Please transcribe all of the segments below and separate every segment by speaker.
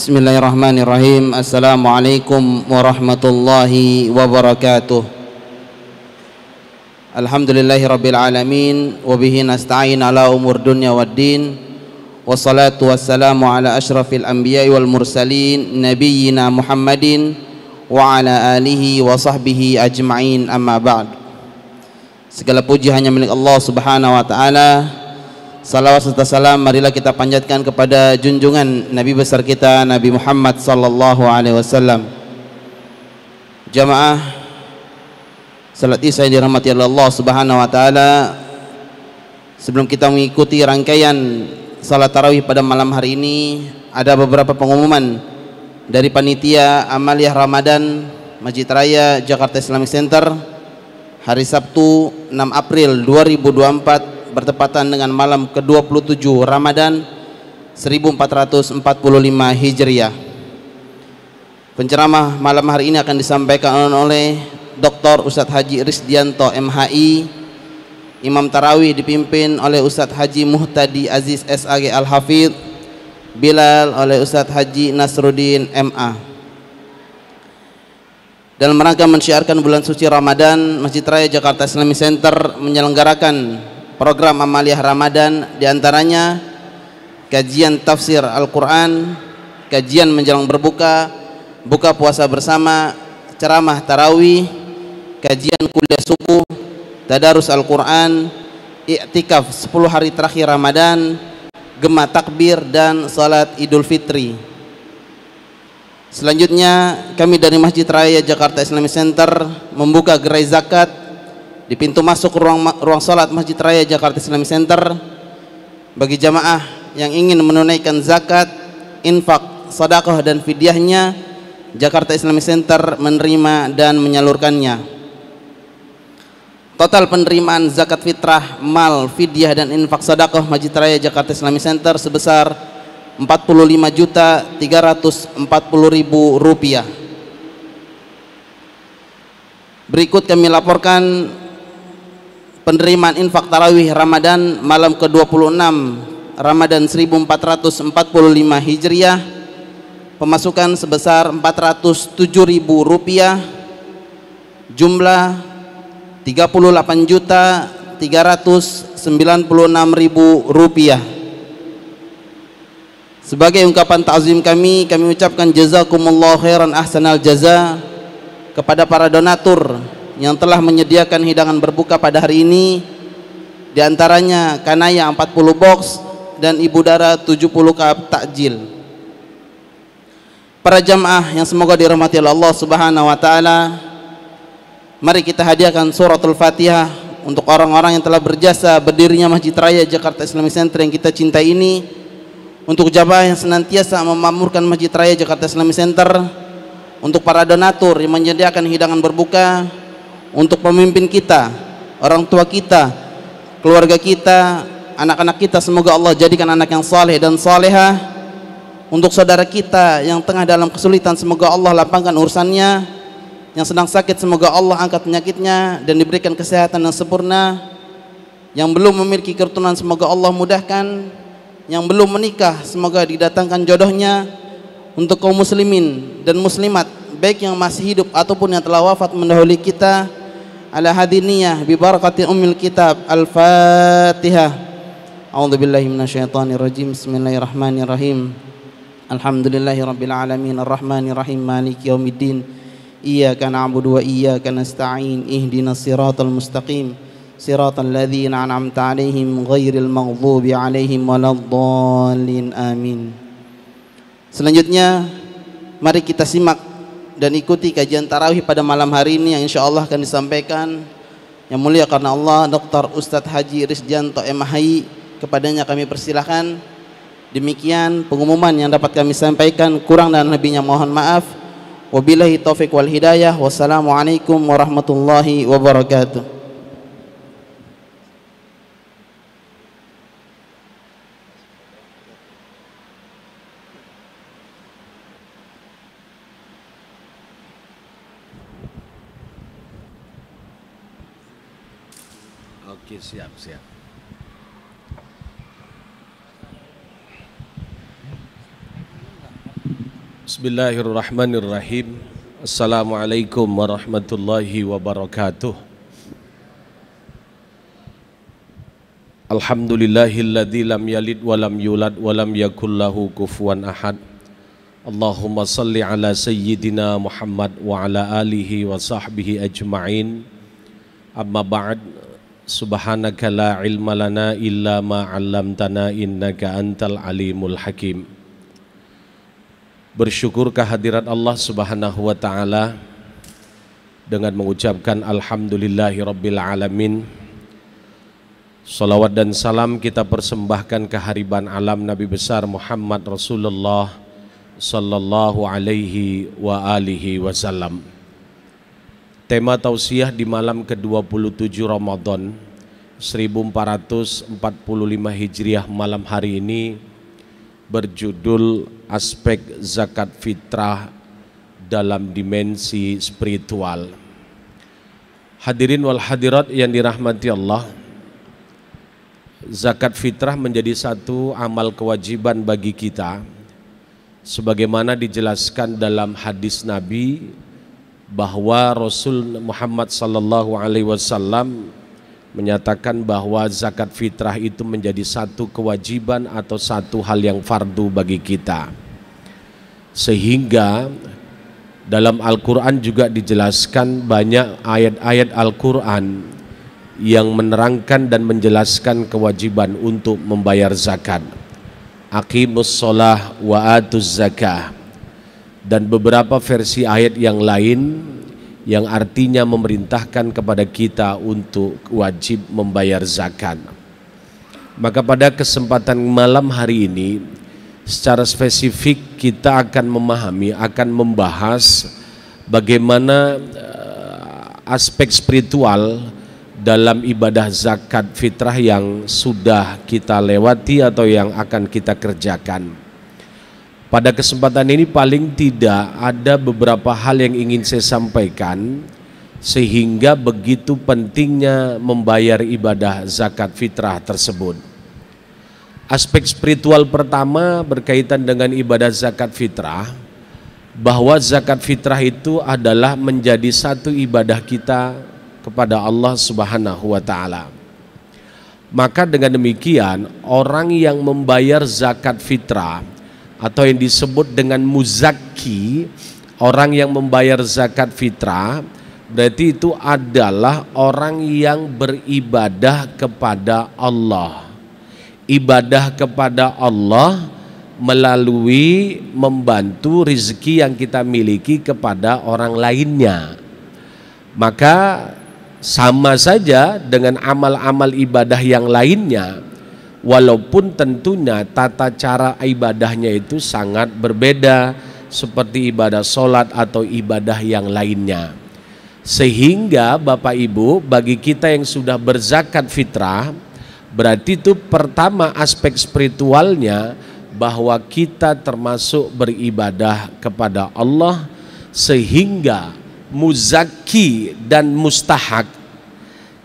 Speaker 1: Bismillahirrahmanirrahim. Assalamualaikum warahmatullahi wabarakatuh. Alhamdulillahirabbil alamin wa bihi nasta'in ala umur dunya waddin. Wassalatu wassalamu ala asyrafil anbiya'i wal mursalin nabiyyina Muhammadin wa ala alihi wa sahbihi ajma'in, amma ba'd. Segala puji hanya milik Allah Subhanahu wa taala. Salawat serta salam marilah kita panjatkan kepada junjungan Nabi besar kita Nabi Muhammad sallallahu alaihi wasallam. Jamaah salat Isya yang dirahmati Allah Subhanahu wa taala, sebelum kita mengikuti rangkaian salat tarawih pada malam hari ini, ada beberapa pengumuman dari panitia Amaliyah Ramadan Masjid Raya Jakarta Islamic Center hari Sabtu 6 April 2024 bertepatan dengan malam ke-27 Ramadan 1445 Hijriah. Penceramah malam hari ini akan disampaikan oleh Dr. Ustadz Haji Risdianto MHI. Imam Tarawih dipimpin oleh Ustadz Haji Muhtadi Aziz SAG Al-Hafidh. Bilal oleh Ustadz Haji Nasruddin MA. Dalam rangka mensyiarkan bulan suci Ramadan, Masjid Raya Jakarta Islamic Center menyelenggarakan program amaliyah Ramadan, diantaranya kajian tafsir Al-Quran, kajian menjelang berbuka, buka puasa bersama, ceramah tarawih, kajian kuliah subuh, tadarus Al-Quran, i'tikaf 10 hari terakhir Ramadan, gema takbir, dan salat Idul Fitri. Selanjutnya kami dari Masjid Raya Jakarta Islamic Center membuka gerai zakat di pintu masuk ruang salat Masjid Raya Jakarta Islamic Center bagi jamaah yang ingin menunaikan zakat, infak, sedekah dan fidyahnya. Jakarta Islamic Center menerima dan menyalurkannya. Total penerimaan zakat fitrah, mal, fidyah dan infak sedekah Masjid Raya Jakarta Islamic Center sebesar Rp45.340.000. Berikut kami laporkan penerimaan infak tarawih Ramadan malam ke-26 Ramadan 1445 Hijriah. Pemasukan sebesar Rp407.000, jumlah Rp38.396.000. Sebagai ungkapan ta'zim kami ucapkan jazakumullah khairan ahsanal jaza kepada para donatur yang telah menyediakan hidangan berbuka pada hari ini, diantaranya kanaya 40 box dan ibu dara 70 cup takjil. Para jamaah yang semoga dirahmati Allah Subhanahu wa taala, mari kita hadiahkan suratul Fatihah untuk orang-orang yang telah berjasa berdirinya Masjid Raya Jakarta Islamic Center yang kita cintai ini, untuk jamaah yang senantiasa memakmurkan Masjid Raya Jakarta Islamic Center, untuk para donatur yang menyediakan hidangan berbuka, untuk pemimpin kita, orang tua kita, keluarga kita, anak-anak kita, semoga Allah jadikan anak yang saleh dan salehah. Untuk saudara kita yang tengah dalam kesulitan, semoga Allah lapangkan urusannya. Yang sedang sakit, semoga Allah angkat penyakitnya dan diberikan kesehatan yang sempurna. Yang belum memiliki keturunan, semoga Allah mudahkan. Yang belum menikah, semoga didatangkan jodohnya. Untuk kaum muslimin dan muslimat, baik yang masih hidup ataupun yang telah wafat mendahului kita, ala hadiniyah bi barakati ummil kitab. Al-Fatihah. A'udzubillahi minasyaitonirrajim. Bismillahirrahmanirrahim. Alhamdulillahirabbil alamin arrahmanir rahim maliki yaumiddin. Iyyaka na'budu wa iyyaka nasta'in. Ihdinas siratal mustaqim. Siratal ladzina an'amta 'alaihim ghairil maghdubi 'alaihim waladdallin. Amin. Selanjutnya mari kita simak dan ikuti kajian tarawih pada malam hari ini yang insyaallah akan disampaikan yang mulia karena Allah Dr. Ustadz Haji Risdianto MHI. Kepadanya kami persilahkan. Demikian pengumuman yang dapat kami sampaikan, kurang dan lebihnya mohon maaf. Wabillahi taufik wal hidayah. Wassalamualaikum warahmatullahi wabarakatuh.
Speaker 2: Oke, siap. Bismillahirrahmanirrahim. Assalamualaikum warahmatullahi wabarakatuh. Alhamdulillahilladzi lam yalid wa lam yulad wa lam yakul lahu kufuwan ahad. Allahumma salli ala sayyidina Muhammad wa ala alihi wa sahbihi ajma'in. Amma ba'd. Subhanaka la ilma lana illa ma 'allamtana innaka antal alimul hakim. Bersyukur kehadirat Allah Subhanahu wa ta'ala dengan mengucapkan alhamdulillahi rabbil alamin. Salawat dan salam kita persembahkan kehariban alam Nabi besar Muhammad Rasulullah sallallahu alaihi wa alihi wasallam. Tema tausiah di malam ke-27 Ramadan 1445 Hijriah malam hari ini berjudul aspek zakat fitrah dalam dimensi spiritual. Hadirin wal hadirat yang dirahmati Allah, zakat fitrah menjadi satu amal kewajiban bagi kita sebagaimana dijelaskan dalam hadis Nabi bahwa Rasul Muhammad sallallahu alaihi wasallam menyatakan bahwa zakat fitrah itu menjadi satu kewajiban atau satu hal yang fardu bagi kita. Sehingga dalam Al-Quran juga dijelaskan banyak ayat-ayat Al-Quran yang menerangkan dan menjelaskan kewajiban untuk membayar zakat. Aqimus sholah wa atuz zakah. Dan beberapa versi ayat yang lain yang artinya memerintahkan kepada kita untuk wajib membayar zakat. Maka pada kesempatan malam hari ini secara spesifik kita akan memahami, akan membahas bagaimana aspek spiritual dalam ibadah zakat fitrah yang sudah kita lewati atau yang akan kita kerjakan. Pada kesempatan ini paling tidak ada beberapa hal yang ingin saya sampaikan sehingga begitu pentingnya membayar ibadah zakat fitrah tersebut. Aspek spiritual pertama berkaitan dengan ibadah zakat fitrah, bahwa zakat fitrah itu adalah menjadi satu ibadah kita kepada Allah Subhanahu wa ta'ala. Maka dengan demikian orang yang membayar zakat fitrah atau yang disebut dengan muzakki, orang yang membayar zakat fitrah, berarti itu adalah orang yang beribadah kepada Allah. Ibadah kepada Allah melalui membantu rezeki yang kita miliki kepada orang lainnya. Maka sama saja dengan amal-amal ibadah yang lainnya, walaupun tentunya tata cara ibadahnya itu sangat berbeda seperti ibadah sholat atau ibadah yang lainnya. Sehingga Bapak Ibu, bagi kita yang sudah berzakat fitrah, berarti itu pertama aspek spiritualnya bahwa kita termasuk beribadah kepada Allah, sehingga muzaki dan mustahak.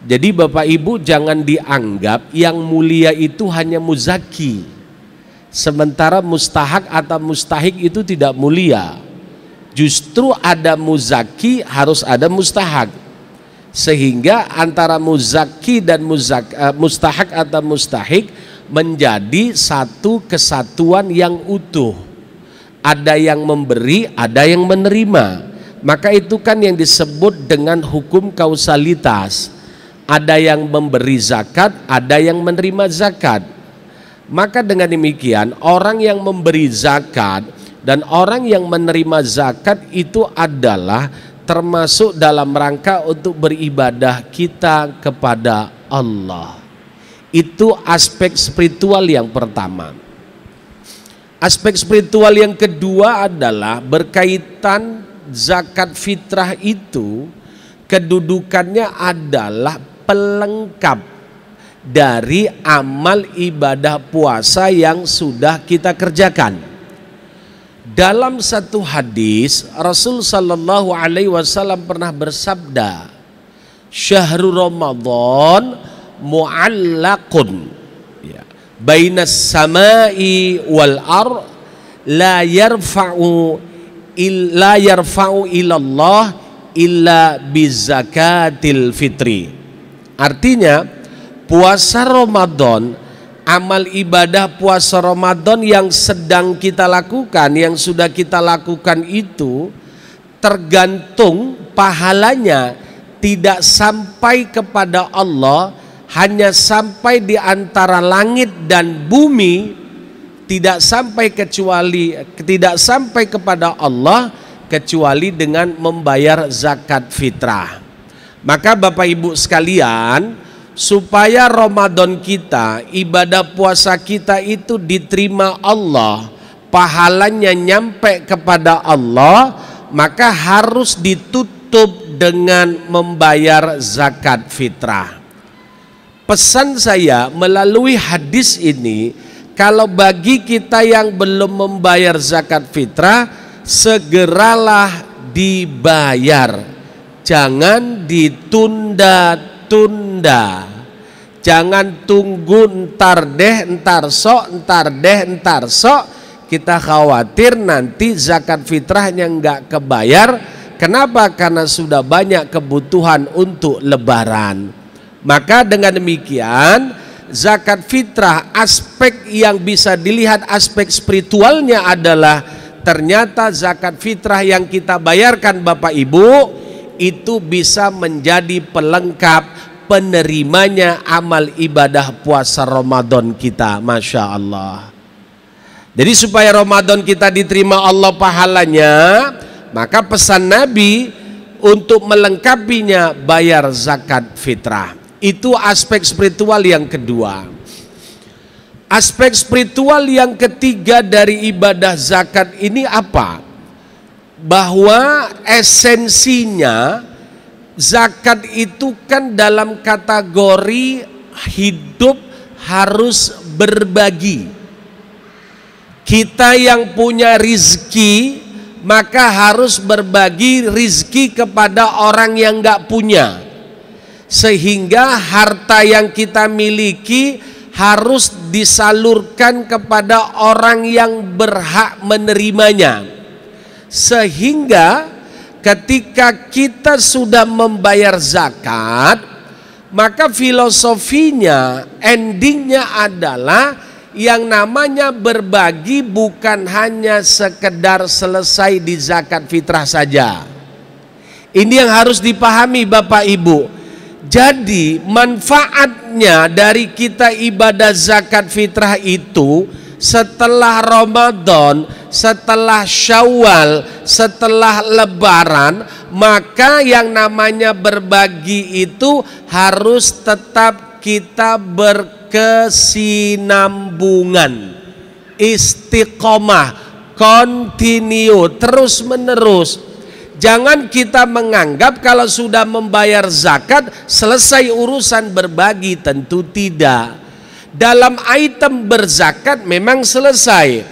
Speaker 2: Jadi Bapak Ibu jangan dianggap yang mulia itu hanya muzaki, sementara mustahak atau mustahik itu tidak mulia. Justru ada muzaki, harus ada mustahak. Sehingga antara muzaki dan mustahak atau mustahik menjadi satu kesatuan yang utuh. Ada yang memberi, ada yang menerima. Maka itu kan yang disebut dengan hukum kausalitas. Ada yang memberi zakat, ada yang menerima zakat. Maka dengan demikian orang yang memberi zakat dan orang yang menerima zakat itu adalah termasuk dalam rangka untuk beribadah kita kepada Allah. Itu aspek spiritual yang pertama. Aspek spiritual yang kedua adalah berkaitan zakat fitrah itu kedudukannya adalah pelengkap dari amal ibadah puasa yang sudah kita kerjakan. Dalam satu hadis Rasul sallallahu alaihi wasallam pernah bersabda, "Syahrul Ramadan mu'allaqun bainas samai wal ar la yarfa'u illa yarfa'u ilallah illa bizakatil fitri. Artinya puasa Ramadan, amal ibadah puasa Ramadan yang sedang kita lakukan, yang sudah kita lakukan itu tergantung pahalanya tidak sampai kepada Allah, hanya sampai di antara langit dan bumi, tidak sampai kepada Allah kecuali dengan membayar zakat fitrah. Maka Bapak Ibu sekalian, supaya Ramadan kita, ibadah puasa kita itu diterima Allah, pahalanya nyampe kepada Allah, maka harus ditutup dengan membayar zakat fitrah. Pesan saya melalui hadis ini, kalau bagi kita yang belum membayar zakat fitrah, segeralah dibayar. Jangan ditunda-tunda. Jangan tunggu entar sok. Kita khawatir nanti zakat fitrahnya enggak kebayar. Kenapa? Karena sudah banyak kebutuhan untuk lebaran. Maka dengan demikian, zakat fitrah, aspek yang bisa dilihat aspek spiritualnya adalah ternyata zakat fitrah yang kita bayarkan Bapak Ibu itu bisa menjadi pelengkap penerimanya amal ibadah puasa Ramadan kita. Masya Allah. Jadi supaya Ramadan kita diterima Allah pahalanya, maka pesan Nabi untuk melengkapinya bayar zakat fitrah. Itu aspek spiritual yang kedua. Aspek spiritual yang ketiga dari ibadah zakat ini apa? Bahwa esensinya zakat itu kan dalam kategori hidup harus berbagi. Kita yang punya rizki maka harus berbagi rizki kepada orang yang nggak punya, sehingga harta yang kita miliki harus disalurkan kepada orang yang berhak menerimanya. Sehingga ketika kita sudah membayar zakat, maka filosofinya, endingnya adalah yang namanya berbagi bukan hanya sekedar selesai di zakat fitrah saja. Ini yang harus dipahami Bapak Ibu. Jadi manfaatnya dari kita ibadah zakat fitrah itu setelah Ramadan, setelah Syawal, setelah Lebaran, maka yang namanya berbagi itu harus tetap kita berkesinambungan, istiqomah, continue, terus menerus. Jangan kita menganggap kalau sudah membayar zakat selesai urusan berbagi, tentu tidak. Dalam item berzakat memang selesai,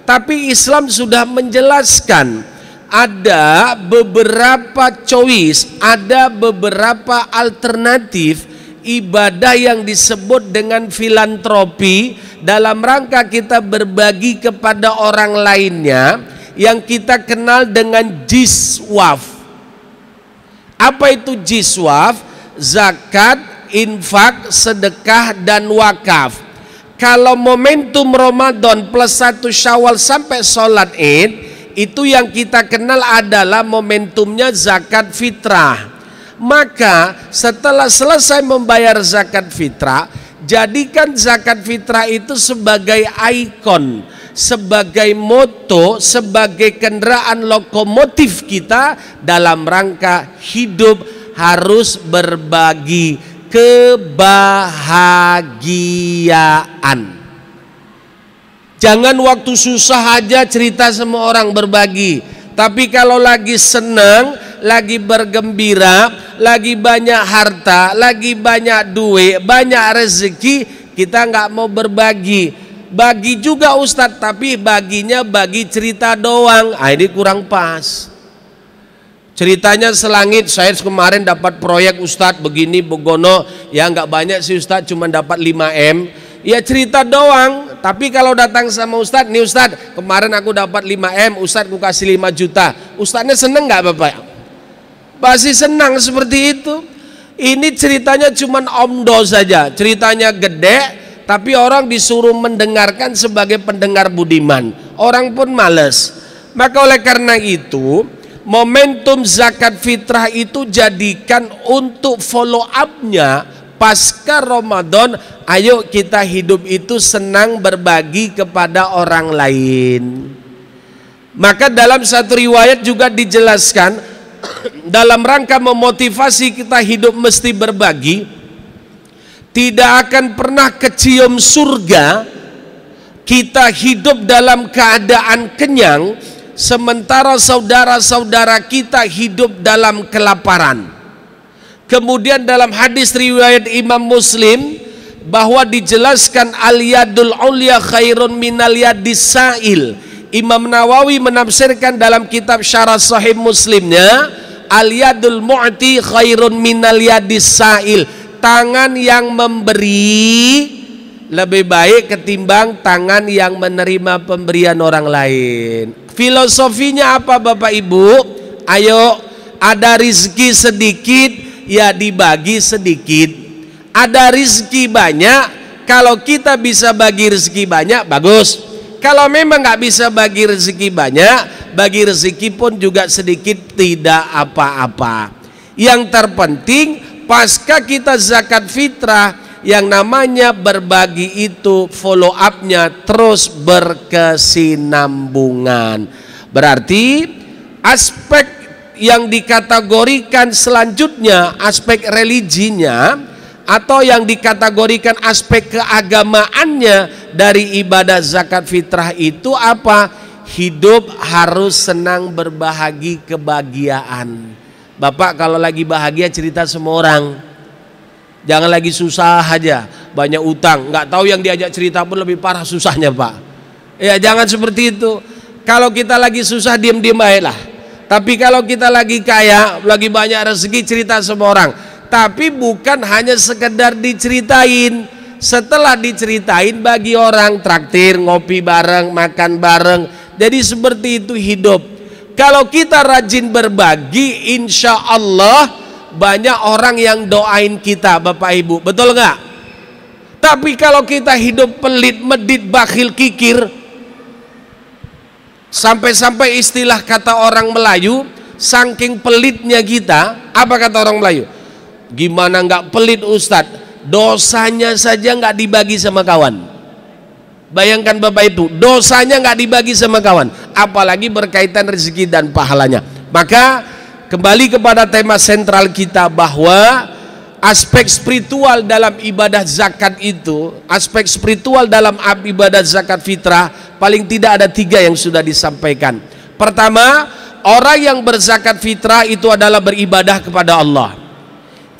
Speaker 2: tapi Islam sudah menjelaskan ada beberapa choice, ada beberapa alternatif ibadah yang disebut dengan filantropi dalam rangka kita berbagi kepada orang lainnya, yang kita kenal dengan jiswaf. Apa itu jiswaf? Zakat, infak, sedekah, dan wakaf. Kalau momentum Ramadan plus 1 Syawal sampai sholat Id, itu yang kita kenal adalah momentumnya zakat fitrah. Maka setelah selesai membayar zakat fitrah, jadikan zakat fitrah itu sebagai ikon, sebagai moto, sebagai kendaraan lokomotif kita dalam rangka hidup harus berbagi kebahagiaan. Jangan waktu susah aja cerita sama orang berbagi, tapi kalau lagi senang, lagi bergembira, lagi banyak harta, lagi banyak duit, banyak rezeki, kita nggak mau berbagi. Bagi juga Ustadz, tapi baginya bagi cerita doang. Ini kurang pas. Ceritanya selangit, saya kemarin dapat proyek Ustadz begini begono, ya nggak banyak sih Ustadz, cuma dapat 5M. Ya cerita doang, Tapi kalau datang sama Ustadz, nih Ustadz, kemarin aku dapat 5M, Ustadz aku kasih 5 juta. Ustadznya seneng nggak Bapak? Pasti senang seperti itu. Ini ceritanya cuman omdo saja, ceritanya gede, tapi orang disuruh mendengarkan sebagai pendengar budiman. Orang pun males. Maka oleh karena itu, momentum zakat fitrah itu jadikan untuk follow up-nya pasca Ramadan. Ayo kita hidup itu senang berbagi kepada orang lain. Maka dalam satu riwayat juga dijelaskan, dalam rangka memotivasi kita hidup mesti berbagi, tidak akan pernah kecium surga kita hidup dalam keadaan kenyang sementara saudara-saudara kita hidup dalam kelaparan. Kemudian dalam hadis riwayat Imam Muslim bahwa dijelaskan al-yadul ulya khairun minal yadis sa'il. Imam Nawawi menafsirkan dalam kitab Syarah Sahih Muslimnya, al-yadul mu'ti khairun minal yadis sa'il. Tangan yang memberi lebih baik ketimbang tangan yang menerima pemberian orang lain. Filosofinya apa Bapak Ibu? Ayo, ada rizki sedikit ya dibagi sedikit. Ada rizki banyak, kalau kita bisa bagi rizki banyak bagus. Kalau memang nggak bisa bagi rezeki banyak, bagi rezeki pun juga sedikit tidak apa-apa. Yang terpenting pasca kita zakat fitrah, yang namanya berbagi itu follow up-nya terus berkesinambungan. Berarti aspek yang dikategorikan selanjutnya, aspek religinya, atau yang dikategorikan aspek keagamaannya dari ibadah zakat fitrah itu apa? Hidup harus senang berbagi kebahagiaan. Bapak kalau lagi bahagia cerita sama orang, jangan lagi susah aja, banyak utang, nggak tahu yang diajak cerita pun lebih parah susahnya Pak. Ya jangan seperti itu. Kalau kita lagi susah diem-diem aja lah. Tapi kalau kita lagi kaya, lagi banyak rezeki, cerita sama orang. Tapi bukan hanya sekedar diceritain. Setelah diceritain bagi orang, traktir, ngopi bareng, makan bareng. Jadi seperti itu hidup. Kalau kita rajin berbagi, insya Allah banyak orang yang doain kita Bapak Ibu. Betul nggak? Tapi kalau kita hidup pelit, medit, bakhil, kikir, sampai-sampai istilah kata orang Melayu, saking pelitnya kita, apa kata orang Melayu? Gimana nggak pelit Ustadz? Dosanya saja nggak dibagi sama kawan. Bayangkan Bapak Ibu, dosanya nggak dibagi sama kawan, apalagi berkaitan rezeki dan pahalanya. Maka kembali kepada tema sentral kita bahwa aspek spiritual dalam ibadah zakat itu, aspek spiritual dalam ibadah zakat fitrah paling tidak ada 3 yang sudah disampaikan. Pertama, orang yang berzakat fitrah itu adalah beribadah kepada Allah.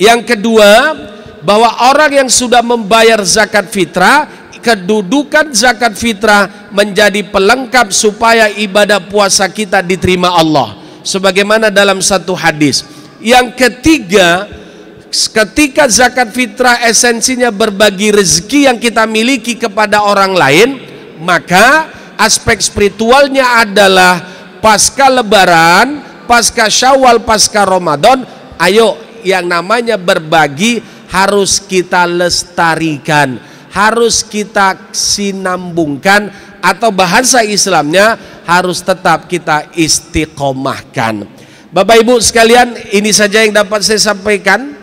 Speaker 2: Yang kedua, bahwa orang yang sudah membayar zakat fitrah, kedudukan zakat fitrah menjadi pelengkap supaya ibadah puasa kita diterima Allah, sebagaimana dalam satu hadis. Yang ketiga, ketika zakat fitrah esensinya berbagi rezeki yang kita miliki kepada orang lain, maka aspek spiritualnya adalah pasca lebaran, pasca Syawal, pasca Ramadan, ayo yang namanya berbagi harus kita lestarikan, harus kita sinambungkan, atau bahasa Islamnya harus tetap kita istiqomahkan. Bapak Ibu sekalian, ini saja yang dapat saya sampaikan.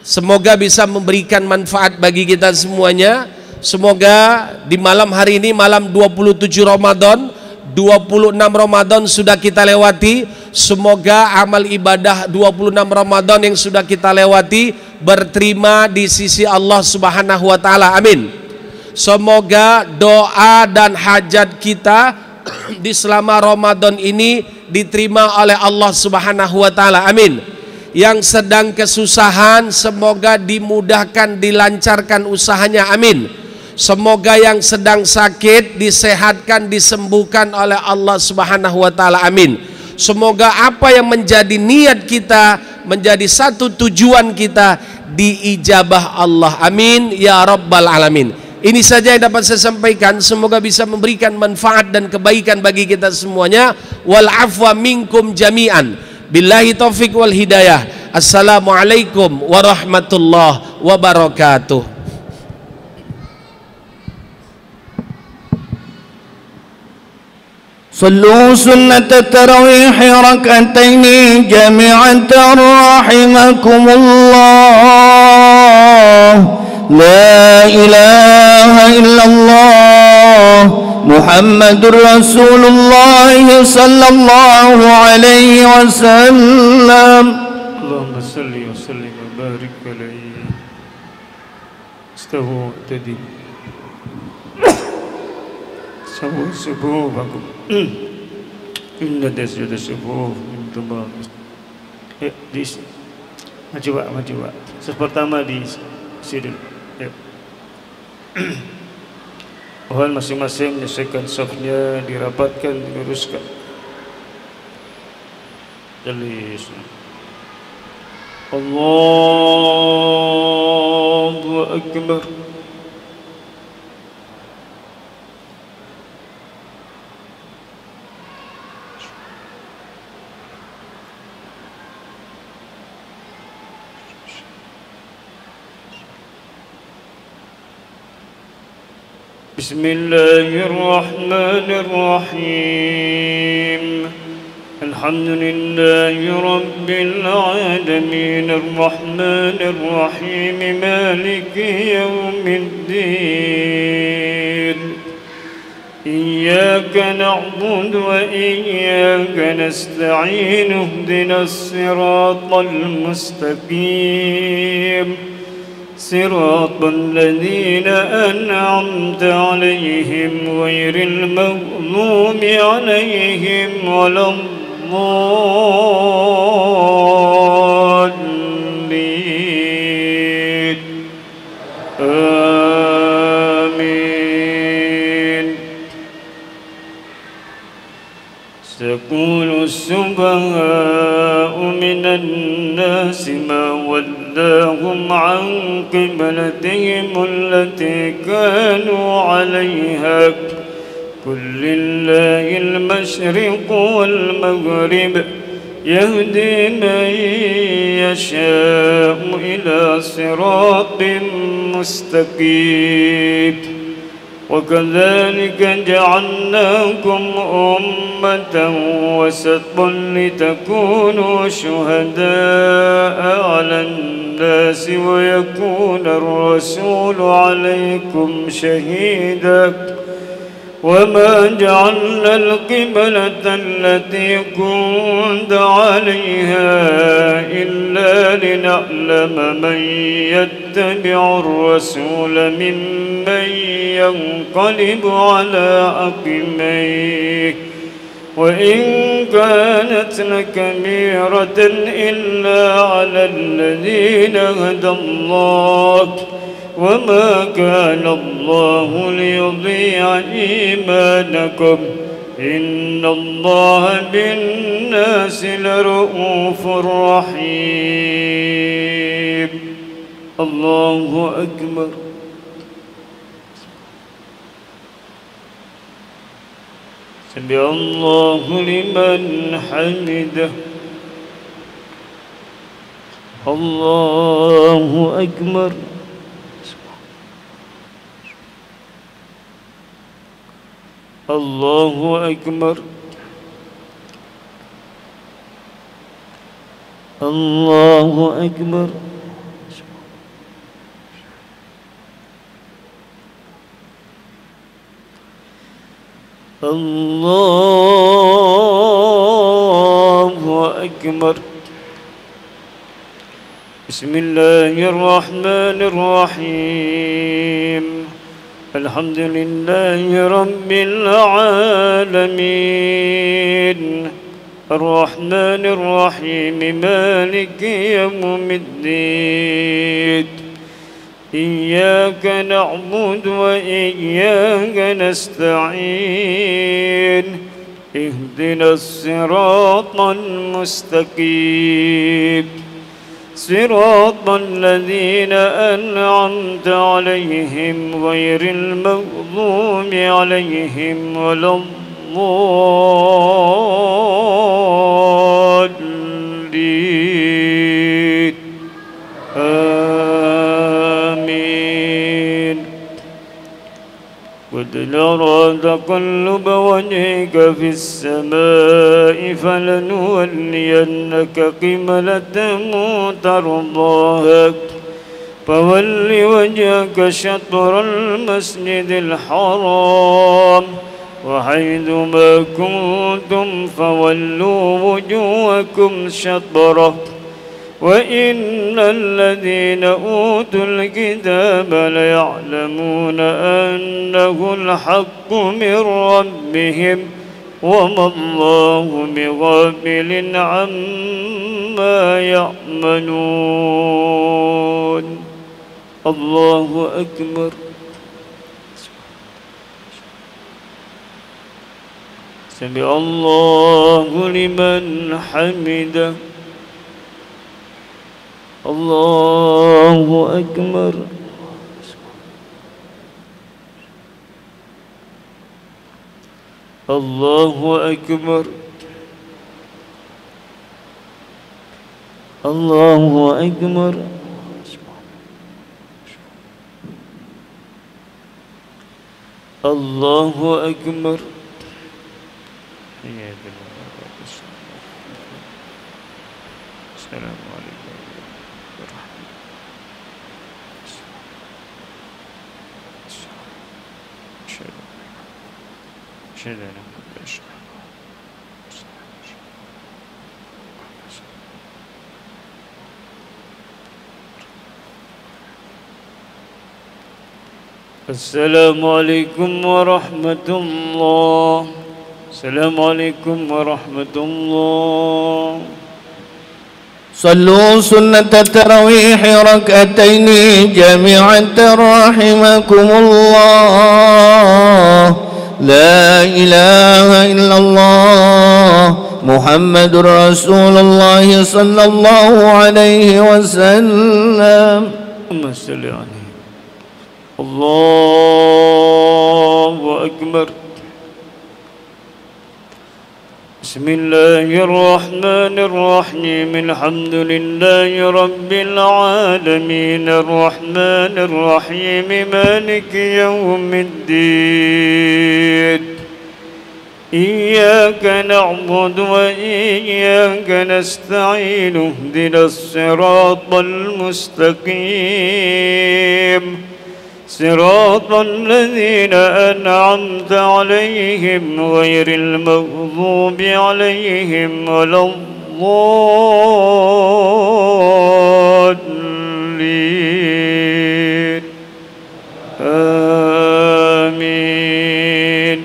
Speaker 2: Semoga bisa memberikan manfaat bagi kita semuanya. Semoga di malam hari ini, malam 27 Ramadan, 26 Ramadan sudah kita lewati. Semoga amal ibadah 26 Ramadan yang sudah kita lewati berterima di sisi Allah Subhanahu wa taala. Amin. Semoga doa dan hajat kita di selama Ramadan ini diterima oleh Allah Subhanahu wa taala. Amin. Yang sedang kesusahan semoga dimudahkan, dilancarkan usahanya. Amin. Semoga yang sedang sakit disehatkan, disembuhkan oleh Allah Subhanahu wa taala. Amin. Semoga apa yang menjadi niat kita, menjadi satu tujuan kita, diijabah Allah. Amin ya rabbal alamin. Ini saja yang dapat saya sampaikan, semoga bisa memberikan manfaat dan kebaikan bagi kita semuanya. Wal afwa minkum jami'an. Billahi taufik wal hidayah. Assalamualaikum warahmatullahi wabarakatuh.
Speaker 3: صلوا سنة التراويح ركعتين جميعا رحمكم الله. لا إله إلا الله محمد رسول الله صلى الله عليه وسلم.
Speaker 4: اللهم صل وسلم وبارك عليه. استووا اعتدلوا سووا صفوفكم إن تسجد الصفوف من تمام. Di maju Pak. Pertama di sini. Mohon masing-masing menyesuaikan safnya, dirapatkan, diluruskan. Jelis. Allahu Akbar. بسم الله الرحمن الرحيم. الحمد لله رب العالمين الرحمن الرحيم مالك يوم الدين. إياك نعبد وإياك نستعين اهدنا الصراط المستقيم صراط الذين أنعمت عليهم غير المغضوب عليهم ولا الضالين. آمين. سيقول السفهاء من الناس ما ولاهم عن قبلتهم التي كانوا عليها قل لله المشرق والمغرب يهدي من يشاء إلى صراط مستقيم. وكذلك جعلناكم أمة وسطا لتكونوا شهداء على الناس ويكون الرسول عليكم شهيدا. وما جعلنا القبلة التي كنت عليها إلا لنعلم من يتبع الرسول ممن ينقلب على عقبيه. وإن كانت لكبيرة إلا على الذين هدى الله وما كان الله ليضيع إيمانكم إن الله بالناس لرؤوف رحيم. الله أكبر. سمع الله لمن حمده. الله أكبر. الله أكبر. الله أكبر. الله أكبر. بسم الله الرحمن الرحيم. الحمد لله رب العالمين الرحمن الرحيم مالك يوم الدين. إياك نعبد وإياك نستعين اهدنا الصراط المستقيم صراط الذين أنعمت عليهم غير المغضوب عليهم ولا الضالين آمين. قد نرى تقلب وجهك في السماء فلنولينك قبلة ترضاها فول وجهك شطر المسجد الحرام وحيث ما كنتم فولوا وجوهكم شطره وإن الذين أوتوا الكتاب ليعلمون أنه الحق من ربهم وما الله بغافل عما يعملون. الله أكبر. سمع الله لمن حمده. الله أكبر. الله أكبر. الله أكبر. الله أكبر. السلام عليكم. السلام عليكم ورحمة الله. السلام عليكم ورحمة الله.
Speaker 3: صلوا سنة التراويح ركعتين جميعا رحمكم الله. لا إله إلا الله محمد رسول الله صلى الله عليه وسلم.
Speaker 4: اللهم صل عليه. الله أكبر. بسم الله الرحمن الرحيم. الحمد لله رب العالمين الرحمن الرحيم مالك يوم الدين. إياك نعبد وإياك نستعين. اهدنا الصراط المستقيم صراط الذين أنعمت عليهم غير المغضوب عليهم ولا الضالين آمين.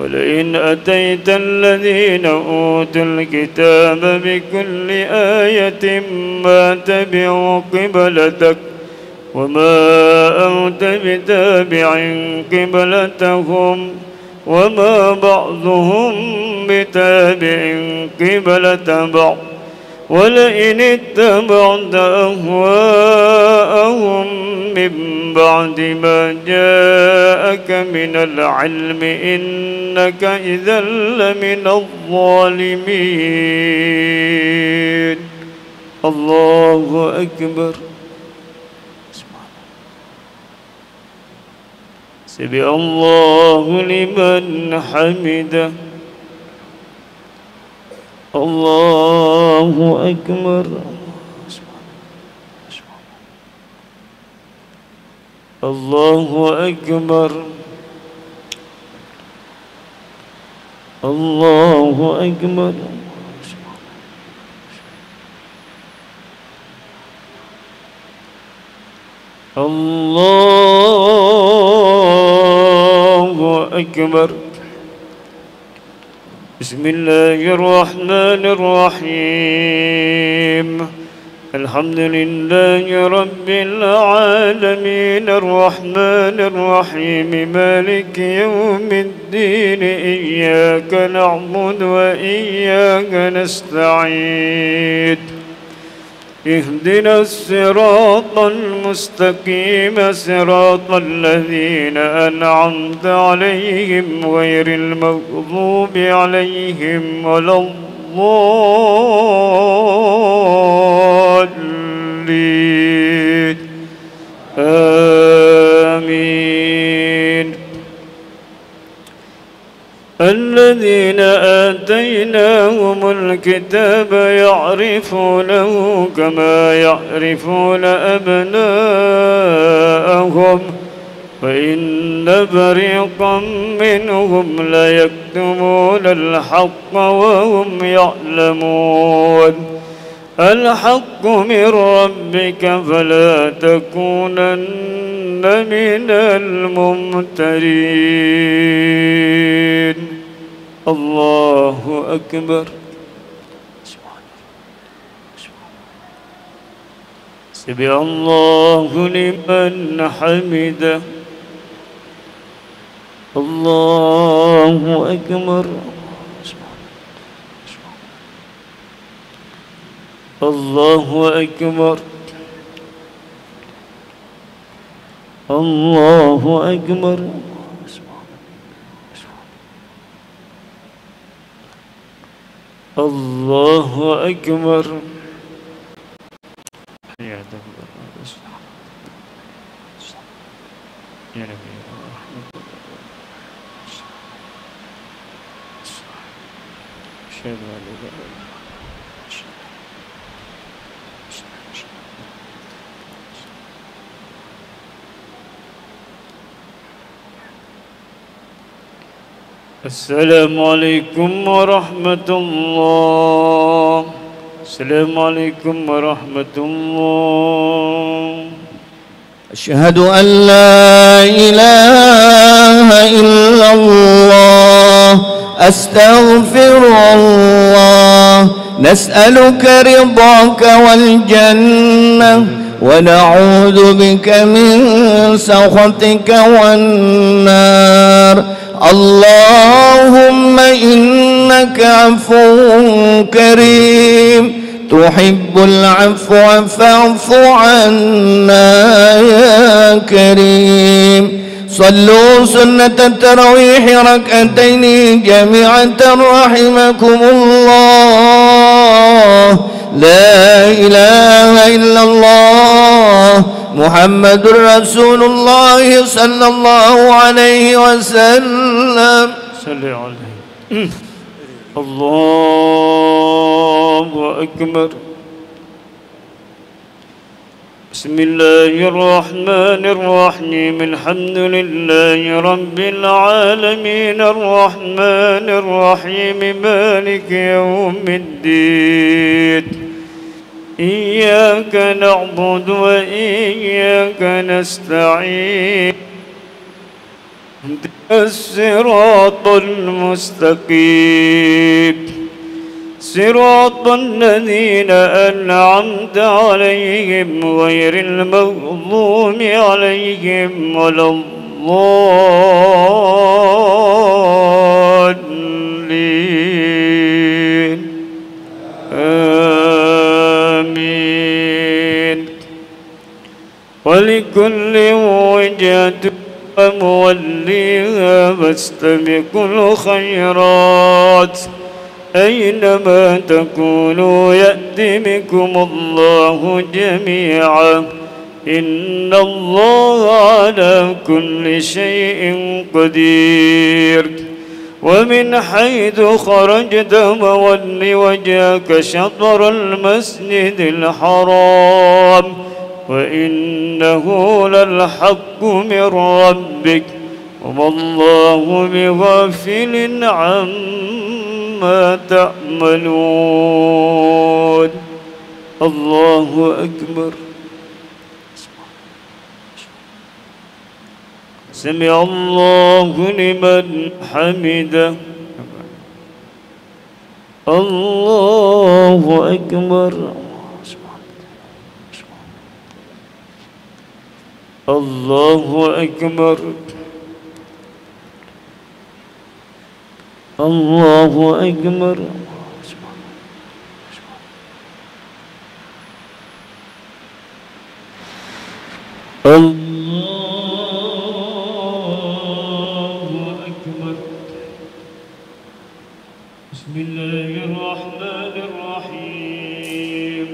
Speaker 4: ولئن أتيت الذين أوتوا الكتاب بكل آية ما تبعوا قبلتك وما أنت بتابع قبلتهم وما بعضهم بتابع قبلة بعض ولئن اتبعت أهواءهم من بعد ما جاءك من العلم إنك إذا لمن الظالمين. الله أكبر. سمع الله لمن حمده. الله أكبر. الله أكبر. الله أكبر. الله أكبر. بسم الله الرحمن الرحيم. الحمد لله رب العالمين الرحمن الرحيم مالك يوم الدين. إياك نعبد وإياك نستعين. اهدنا الصراط المستقيم صراط الذين أنعمت عليهم غير المغضوب عليهم ولا الضالين آمين. الذين آتيناهم الكتاب يعرفونه كما يعرفون أبناءهم وإن فريقا منهم ليكتمون الحق وهم يعلمون. الحق من ربك فلا تكونن من الممترين. الله أكبر. سمع الله لمن حمده. الله أكبر. الله أكبر. الله أكبر. الله أكبر. يا نبي أشهد أن لا إله إلا الله. السلام عليكم ورحمة الله. السلام عليكم ورحمة الله.
Speaker 3: أشهد أن لا إله إلا الله. أستغفر الله. نسألك رضاك والجنة ونعوذ بك من سخطك والنار. اللهم إنك عفو كريم تحب العفو فاعف عنا يا كريم. صلوا سنة التراويح ركعتين جميعا رحمكم الله. لا إله إلا الله محمد رسول الله صلى الله عليه وسلم.
Speaker 4: صل عليه. الله أكبر. بسم الله الرحمن الرحيم. الحمد لله رب العالمين الرحمن الرحيم مالك يوم الدين. إياك نعبد وإياك نستعين. الصراط المستقيم صراط الذين أنعمت عليهم غير المغضوب عليهم ولا الضالين آمين. ولكل وجهة موليها فاستبقوا الخيرات أينما تكونوا يأتي بكم الله جميعا إن الله على كل شيء قدير. ومن حيث خرجت فول وجهك شطر المسجد الحرام وإنه للحق من ربك وما الله بغافل عما تعملون. الله أكبر. سمع الله لمن حمده. الله أكبر. الله أكبر. الله أكبر. الله أكبر. بسم الله الرحمن الرحيم.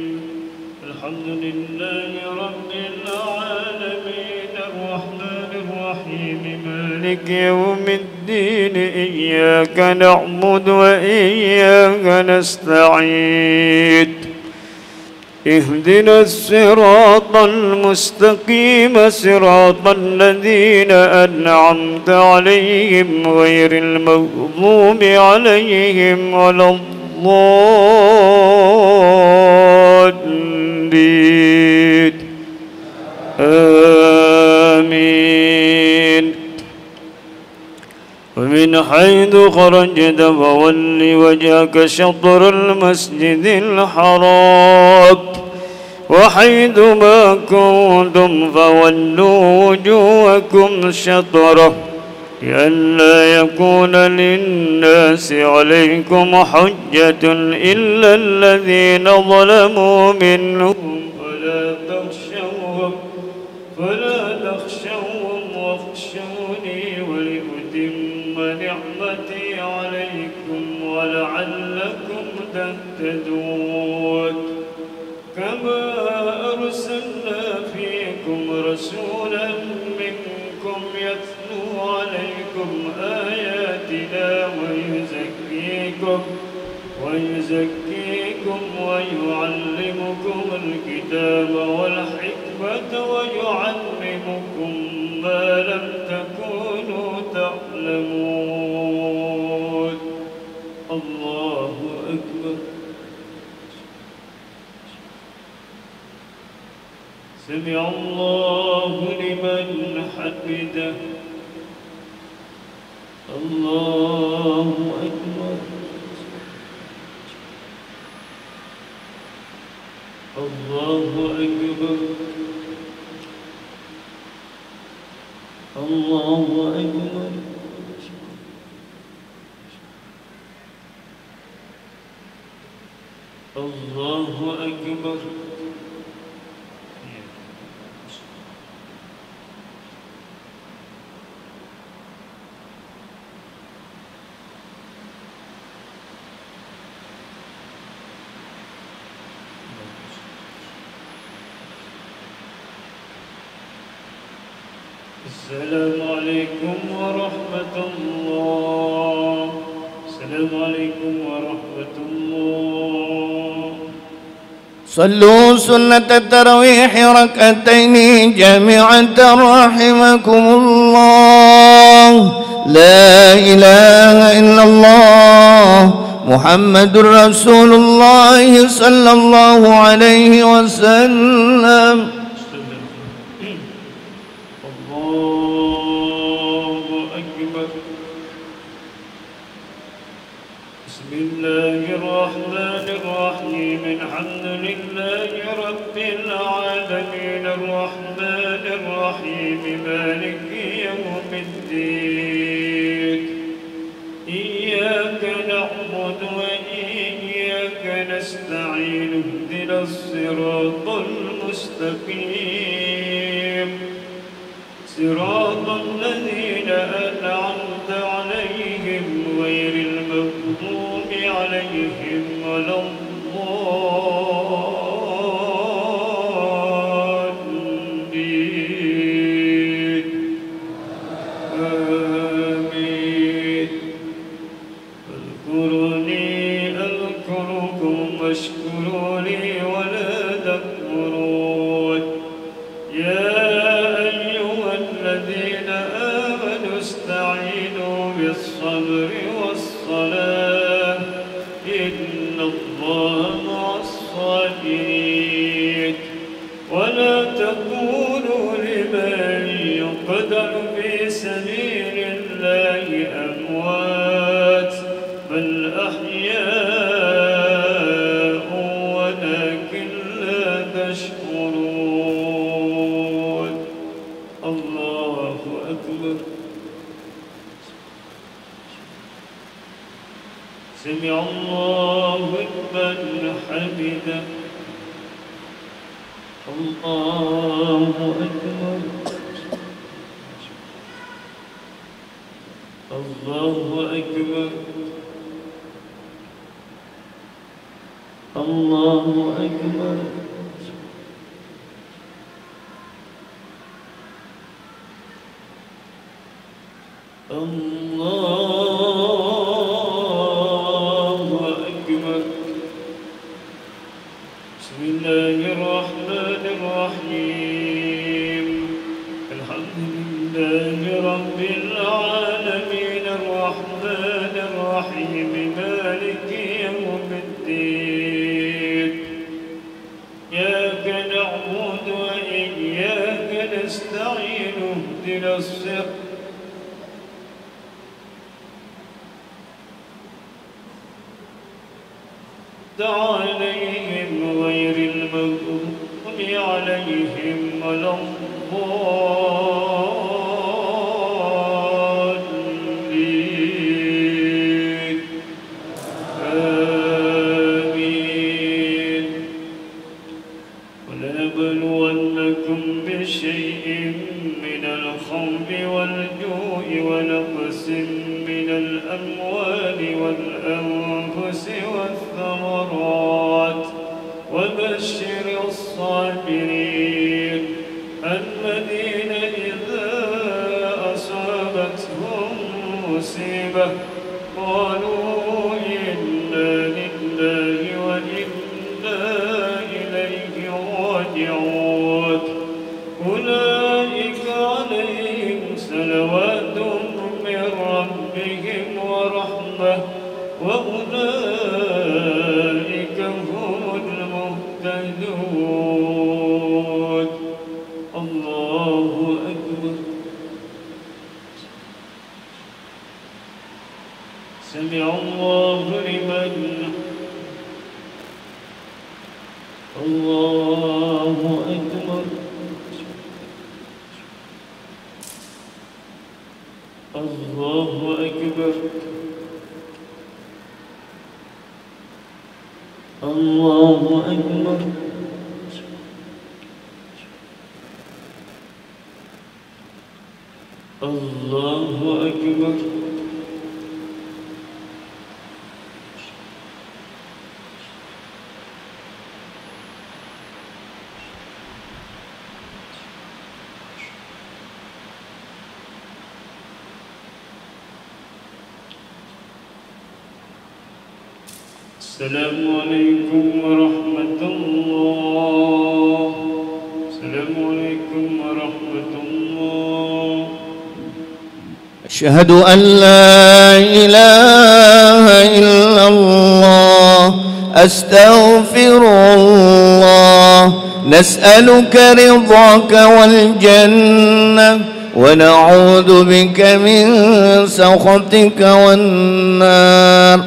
Speaker 4: الحمد لله رب العالمين الرحمن الرحيم مالك يوم الدين إياك نعبد وإياك نستعين اهدنا الصراط المستقيم صراط الذين أنعمت عليهم غير المغضوب عليهم ولا الضالين آمين. ومن حيث خرجت فول وجهك شطر المسجد الحرام وحيث ما كنتم فولوا وجوهكم شطره لئلا يكون للناس عليكم حجة إلا الذين ظلموا منهم فلا تخشوهم واخشوني ولأتم نعمتي عليكم ولعلكم تهتدون. كما أرسلنا فيكم رسولا منكم يتلو عليكم آياتنا ويزكيكم ويعلمكم الكتاب والحكمة ويعلمكم ما لم تكونوا تعلمون. الله أكبر. سمع الله لمن حمده. الله أكبر. الله أكبر. الله أكبر. الله أكبر. السلام عليكم ورحمة الله. السلام عليكم ورحمة الله.
Speaker 3: صلوا سنة التراويح ركعتين جامعة رحمكم الله. لا إله إلا الله محمد رسول الله صلى الله عليه وسلم.
Speaker 4: بسم الله الرحمن الرحيم. الحمد لله رب العالمين الرحمن الرحيم مالك يوم الدين إياك نعبد وإياك نستعين اهدنا الصراط المستقيم صراط الذين أنعمت عليهم غير المغضوب عليهم ولا الضالين آمين. اذكروني أذكركم واشكروا لي ولا تكفرون. يا أيها الذين آمنوا استعينوا بالصبر والصلاة إن الله مع الصابرين. ولا تقولوا لمن يقتل في سبيل الله أموات بل أحياء ولكن لا تشكرون. الله أكبر. سمع الله لمن حمده.
Speaker 3: الله أكبر الله أكبر الله أكبر الله أكبر بسم الله الرحمن الرحيم الحمد لله رب العالمين الرحمن الرحيم مالك يوم الدين إياك نعبد وإياك نستعين اهدنا الصراط عليهم غير المغضوب عليهم ولا الضالين آمين ولنبلونكم بشيء من الخوف والجوع ونقص من الأموال والأنفس والثمرات وبشر الصابرين الذين إذا أصابتهم مصيبة قالوا إنا لله وإنا إليه راجعون أولئك عليهم صلوات من ربهم ورحمة وأولئك هم المهتدون الله أكبر سمع الله لمن الله أكبر الله أكبر الله أكبر الله أكبر السلام عليكم ورحمة الله السلام عليكم ورحمة الله
Speaker 5: أشهد أن لا إله إلا الله أستغفر الله نسألك رضاك والجنة ونعوذ بك من سخطك والنار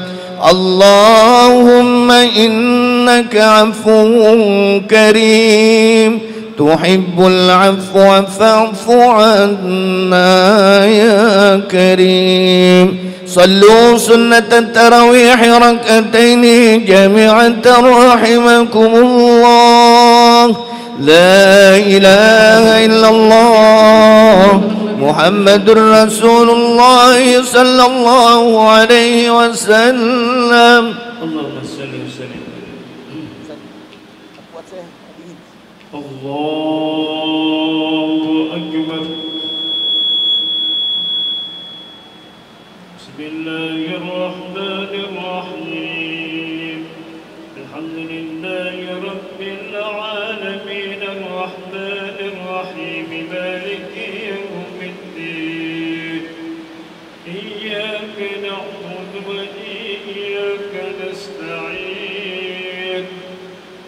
Speaker 5: اللهم إنك عفو كريم تحب العفو فاعف عنا يا كريم صلوا سنة التراويح ركعتين جميعا رحمكم الله لا إله إلا الله محمد رسول الله صلى الله عليه وسلم
Speaker 3: اللهم صل وسلم الله أكبر بسم الله الرحمن الرحيم الحمد لله رب العالمين الرحمن الرحيم مالك يوم الدين إياك نعبد وإياك نستعين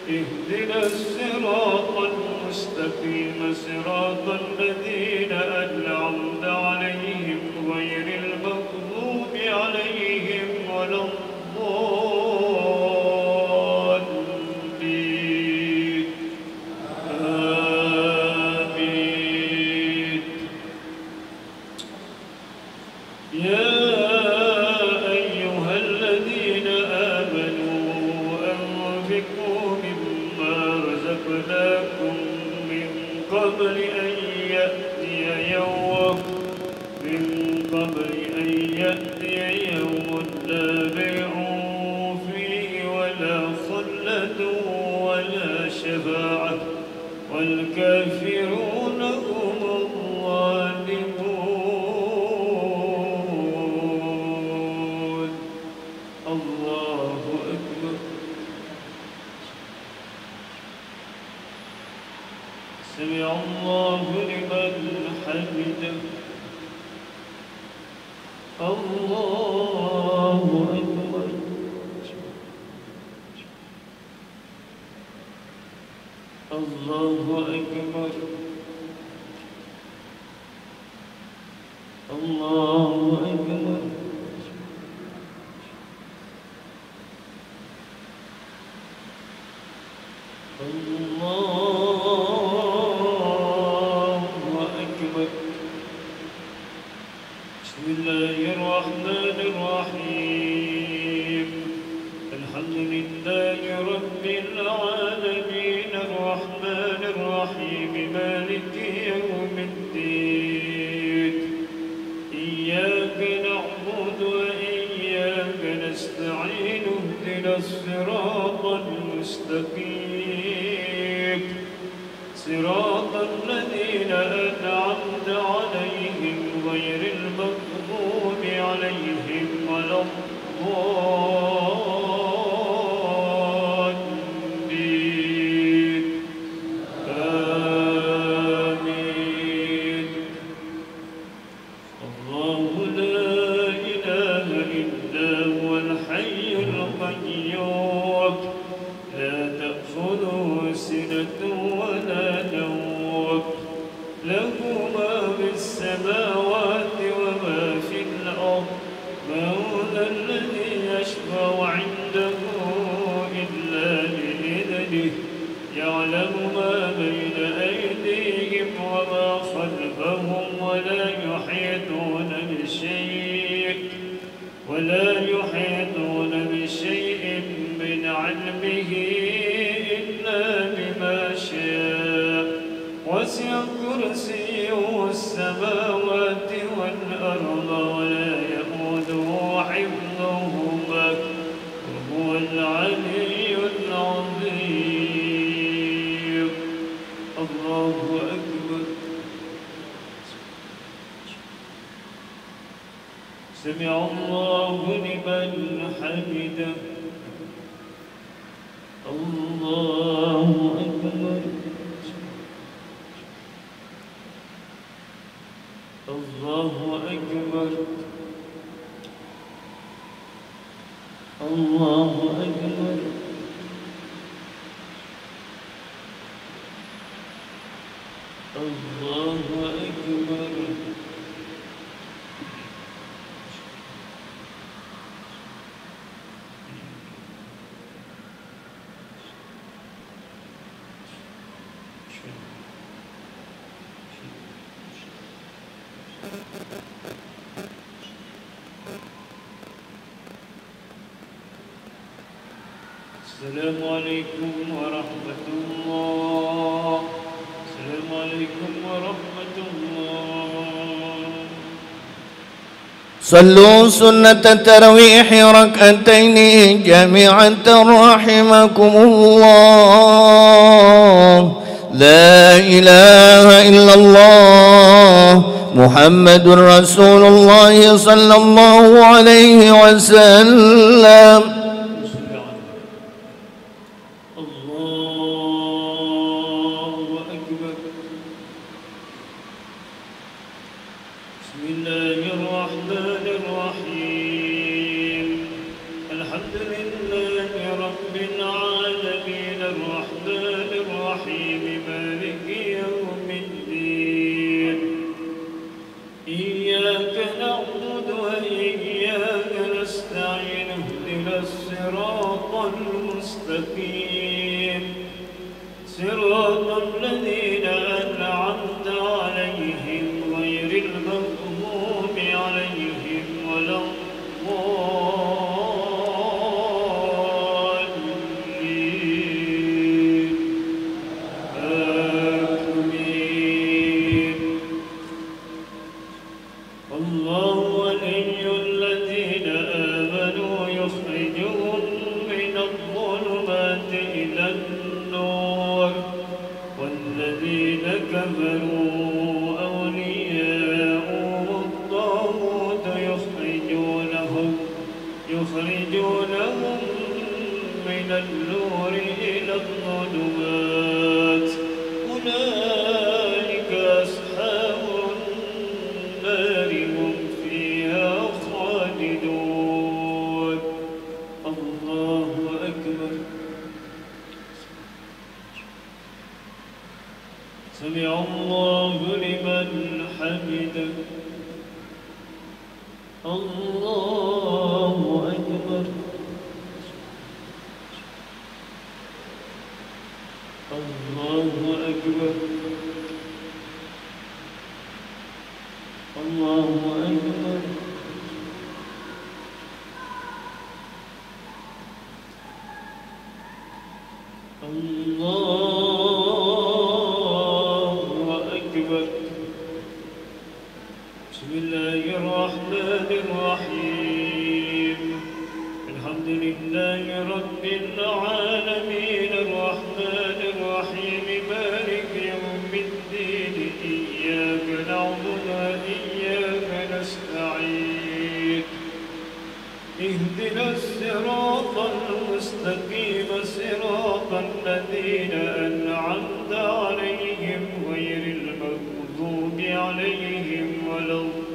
Speaker 3: اهدنا الصراط المستقيم صراط الذين أنعمت عليهم غير المغضوب عليهم ولا الضالين آمين يا أيها الذين آمنوا أنفقوا مما رزقناكم الله أكبر سمع الله لمن حمده الله أكبر الله أكبر الله أكبر الله أكبر بسم الله الرحمن الرحيم الحمد لله رب العالمين الرحمن الرحيم مالك يوم الدين إياك نعبد وإياك نستعين اهدنا الصراط المستقيم صراط الذين أنعمت عليهم غير المغضوب عليهم ولا الضالين آمين الله لا إله إلا هو الحي القيوم لا تأخذه سنة ولا نوم له ما في السماوات وما في الأرض من ذا الذي يشفع عنده إلا بإذنه يعلم ما بين أيديهم وما خلفهم ولا يحيطون بشيء من علمه إلا بما شاء وسع كرسيه السماوات والأرض ولا يئوده حفظهما وهو العلي العظيم الله أكبر سمع الله لمن حمده الله أكبر الله أكبر الله أكبر الله أكبر السلام عليكم ورحمة الله السلام عليكم ورحمة الله
Speaker 5: صلوا سنة التراويح ركعتين جميعا رحمكم الله لا إله إلا الله محمد رسول الله صلى الله عليه وسلم
Speaker 3: من النور إلى الظلمات أولئك أصحاب النار هم فيها خالدون الله أكبر سمع الله لمن حمده الله أكبر الله أكبر الله أكبر الله أكبر بسم الله الرحمن الرحيم الحمد لله رب العالمين الرحمن الرحيم مالك يوم الدين إياك نعبد وإياك نستعين اهدنا الصراط المستقيم صراط الذين أنعمت عليهم غير المغضوب عليهم ولا الضالين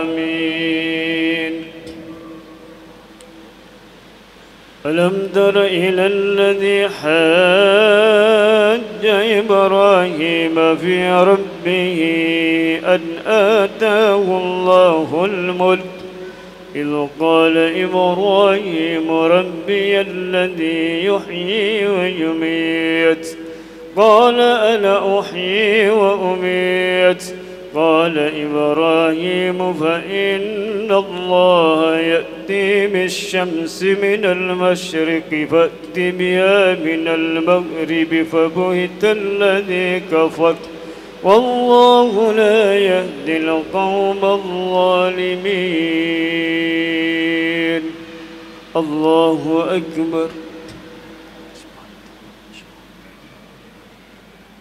Speaker 3: آمين ألم تر إلى الذي حاج إبراهيم في ربه أن آتاه الله الملك إذ قال إبراهيم ربي الذي يحيي ويميت قال أنا أحيي وأميت قال إبراهيم فإن الله يأتي بالشمس من المشرق فأت بها من المغرب فبهت الذي كفر والله لا يهدي القوم الظالمين الله أكبر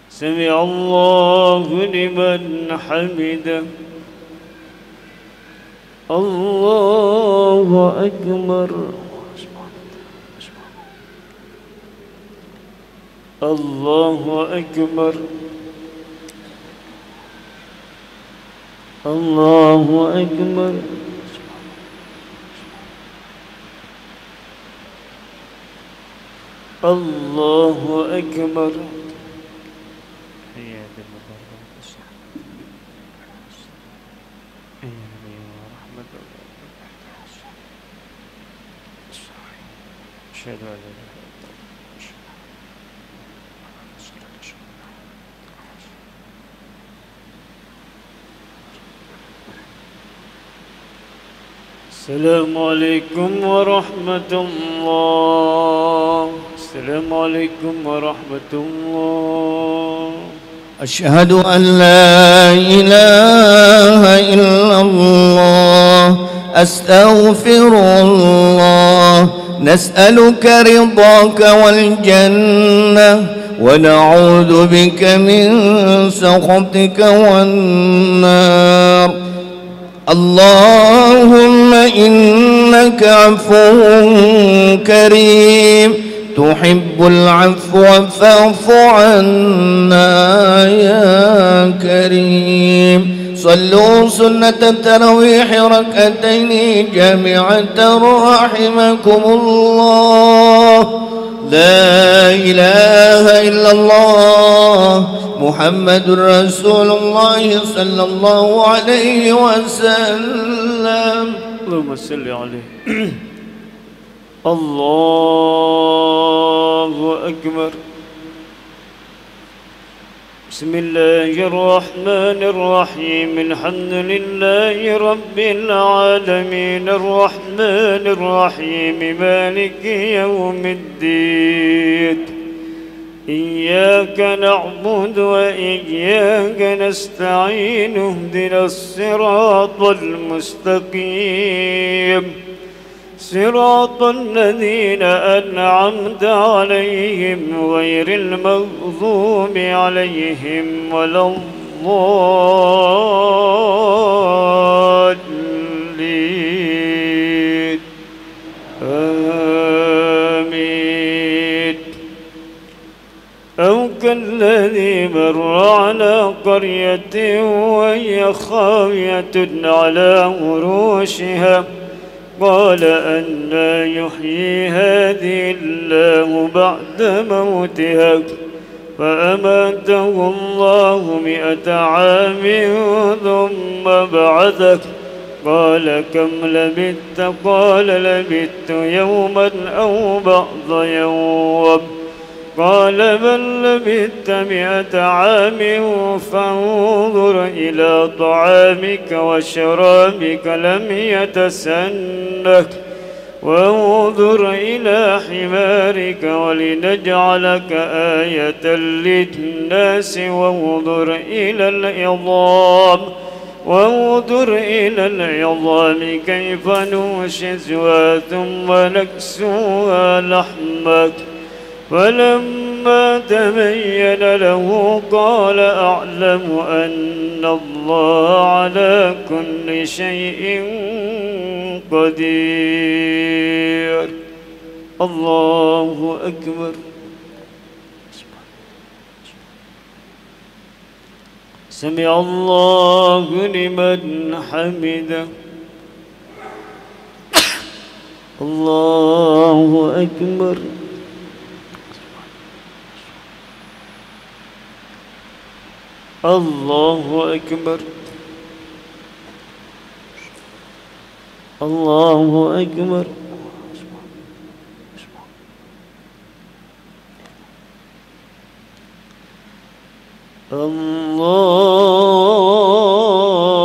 Speaker 3: سمع الله لمن حمده الله أكبر الله أكبر الله أكبر الله أكبر أشهد أن لا إله إلا السلام عليكم ورحمة الله السلام عليكم ورحمة الله
Speaker 5: أشهد أن لا إله إلا الله أستغفر الله نسألك رضاك والجنة ونعوذ بك من سخطك والنار اللهم إنك عفو كريم تحب العفو فاعف عنا يا كريم صلوا سنة التراويح ركعتين جامعة رحمكم الله لا إله إلا الله محمد رسول الله صلى الله عليه وسلم
Speaker 3: اللهم صل عليه الله أكبر بسم الله الرحمن الرحيم الحمد لله رب العالمين الرحمن الرحيم مالك يوم الدين إياك نعبد وإياك نستعين اهدنا الصراط المستقيم صراط الذين أنعمت عليهم غير المغضوب عليهم ولا الضالين وهي خاوية على عروشها قال أنى يحيي هذه الله بعد موتها فأماته الله 100 عام ثم بعثه قال كم لبثت قال لبثت يوما أو بعض يوم قال بل لبثت 100 عام فانظر إلى طعامك وشرابك لم يتسنه وانظر إلى حمارك ولنجعلك آية للناس وانظر إلى العظام كيف ننشزها ثم نكسوها لحما فلما تبين له قال أعلم أن الله على كل شيء قدير. الله أكبر. سمع الله لمن حمده. الله أكبر. الله أكبر. الله أكبر.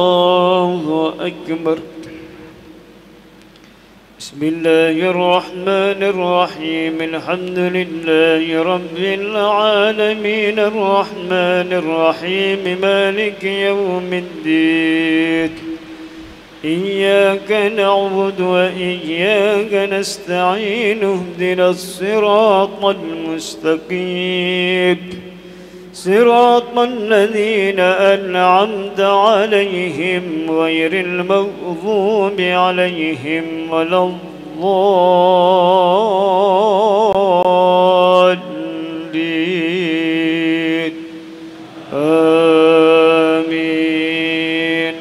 Speaker 3: الله أكبر. بسم الله الرحمن الرحيم الحمد لله رب العالمين الرحمن الرحيم مالك يوم الدين إياك نعبد وإياك نستعين اهدنا الصراط المستقيم صراط الذين أنعمت عليهم غير المغضوب عليهم ولا الضالين آمين.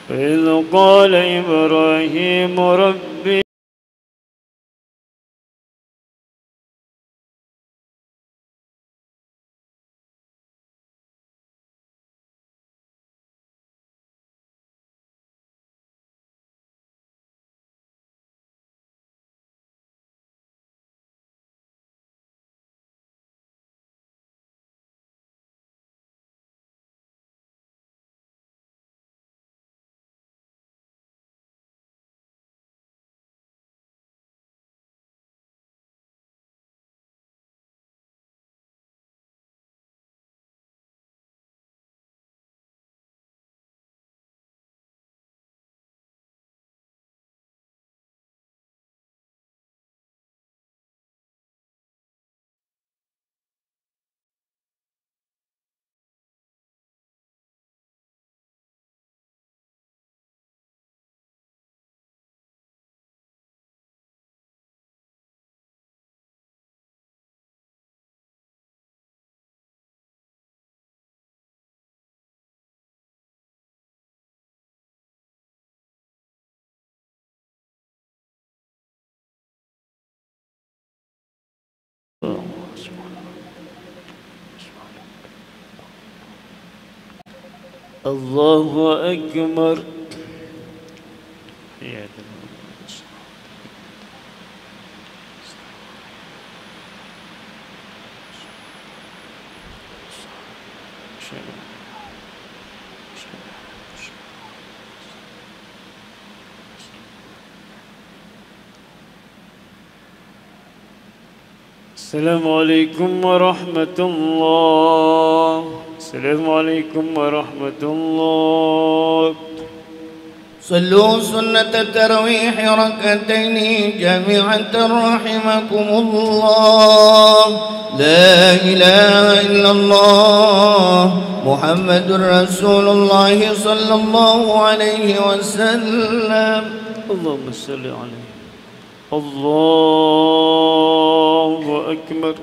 Speaker 3: إذ قال إبراهيم ربي الله أكبر. السلام عليكم ورحمة الله. السلام عليكم ورحمة الله.
Speaker 5: صلوا سنة التراويح ركعتين جميعا رحمكم الله. لا إله إلا الله محمد رسول الله صلى الله عليه وسلم.
Speaker 3: اللهم صل عليه. الله أكبر.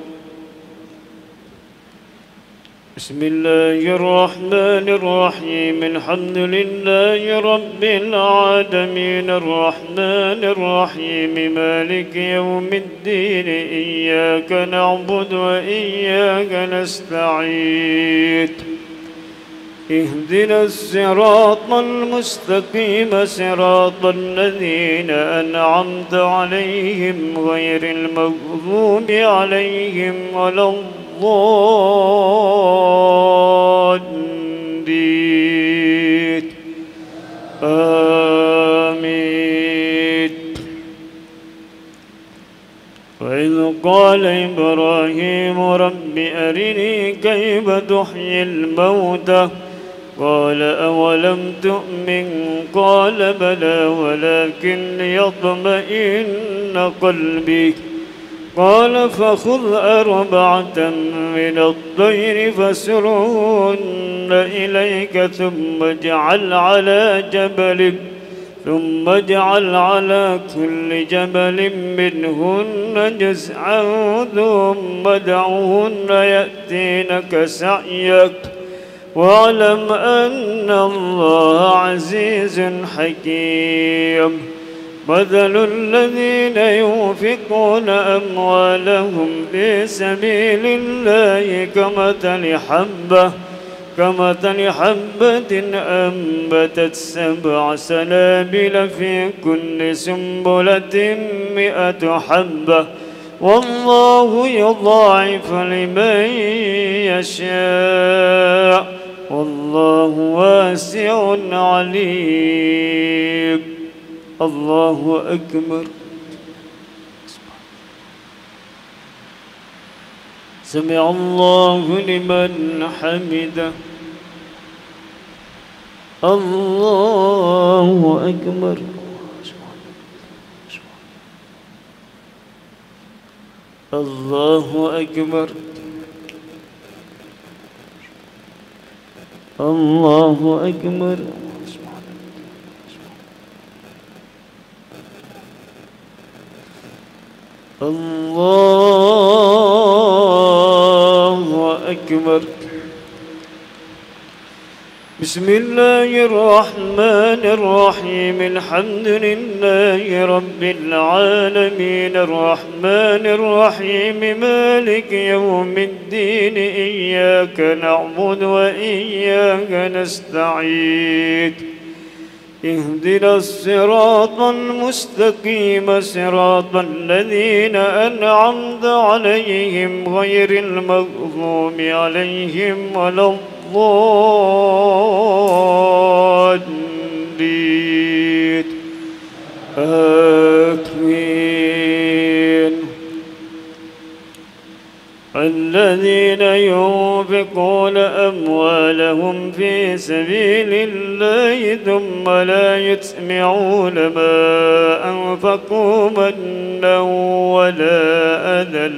Speaker 3: بسم الله الرحمن الرحيم الحمد لله رب العالمين الرحمن الرحيم مالك يوم الدين إياك نعبد وإياك نستعين اهدنا الصراط المستقيم صراط الذين أنعمت عليهم غير المغضوب عليهم ولا الضالين آمين. وإذ قال إبراهيم رب أرني كيف تحيي الموتى قال أولم تؤمن قال بلى ولكن ليطمئن قلبي قال فخذ أربعة من الطير فاسرهن إليك ثم اجعل على كل جبل منهن جزعا ثم ادعهن يأتينك سعيك واعلم أن الله عزيز حكيم. مثل الذين ينفقون أموالهم في سبيل الله كمثل حبة أنبتت 7 سنابل في كل سنبلة 100 حبة والله يضاعف لمن يشاء والله واسع عليم. الله أكبر. سمع الله لمن حمده. الله أكبر. الله أكبر. الله أكبر. الله أكبر. بسم الله الرحمن الرحيم الحمد لله رب العالمين الرحمن الرحيم مالك يوم الدين إياك نعبد وإياك نستعين اهدنا الصراط المستقيم صراط الذين أنعمت عليهم غير المغضوب عليهم ولا الضالين آمين. الذين ينفقون أموالهم في سبيل الله ثم لا يتبعون ما أنفقوا منا ولا أذى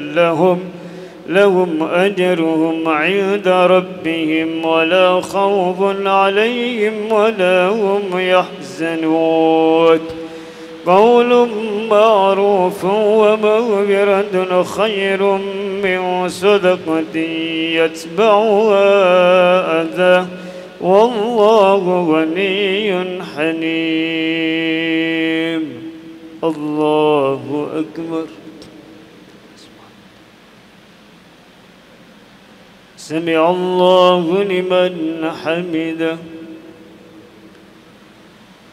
Speaker 3: لهم أجرهم عند ربهم ولا خوف عليهم ولا هم يحزنون. قول معروف ومغفرة خير من صدقة يتبعها أذى والله غني حليم. الله أكبر. سمع الله لمن حمده.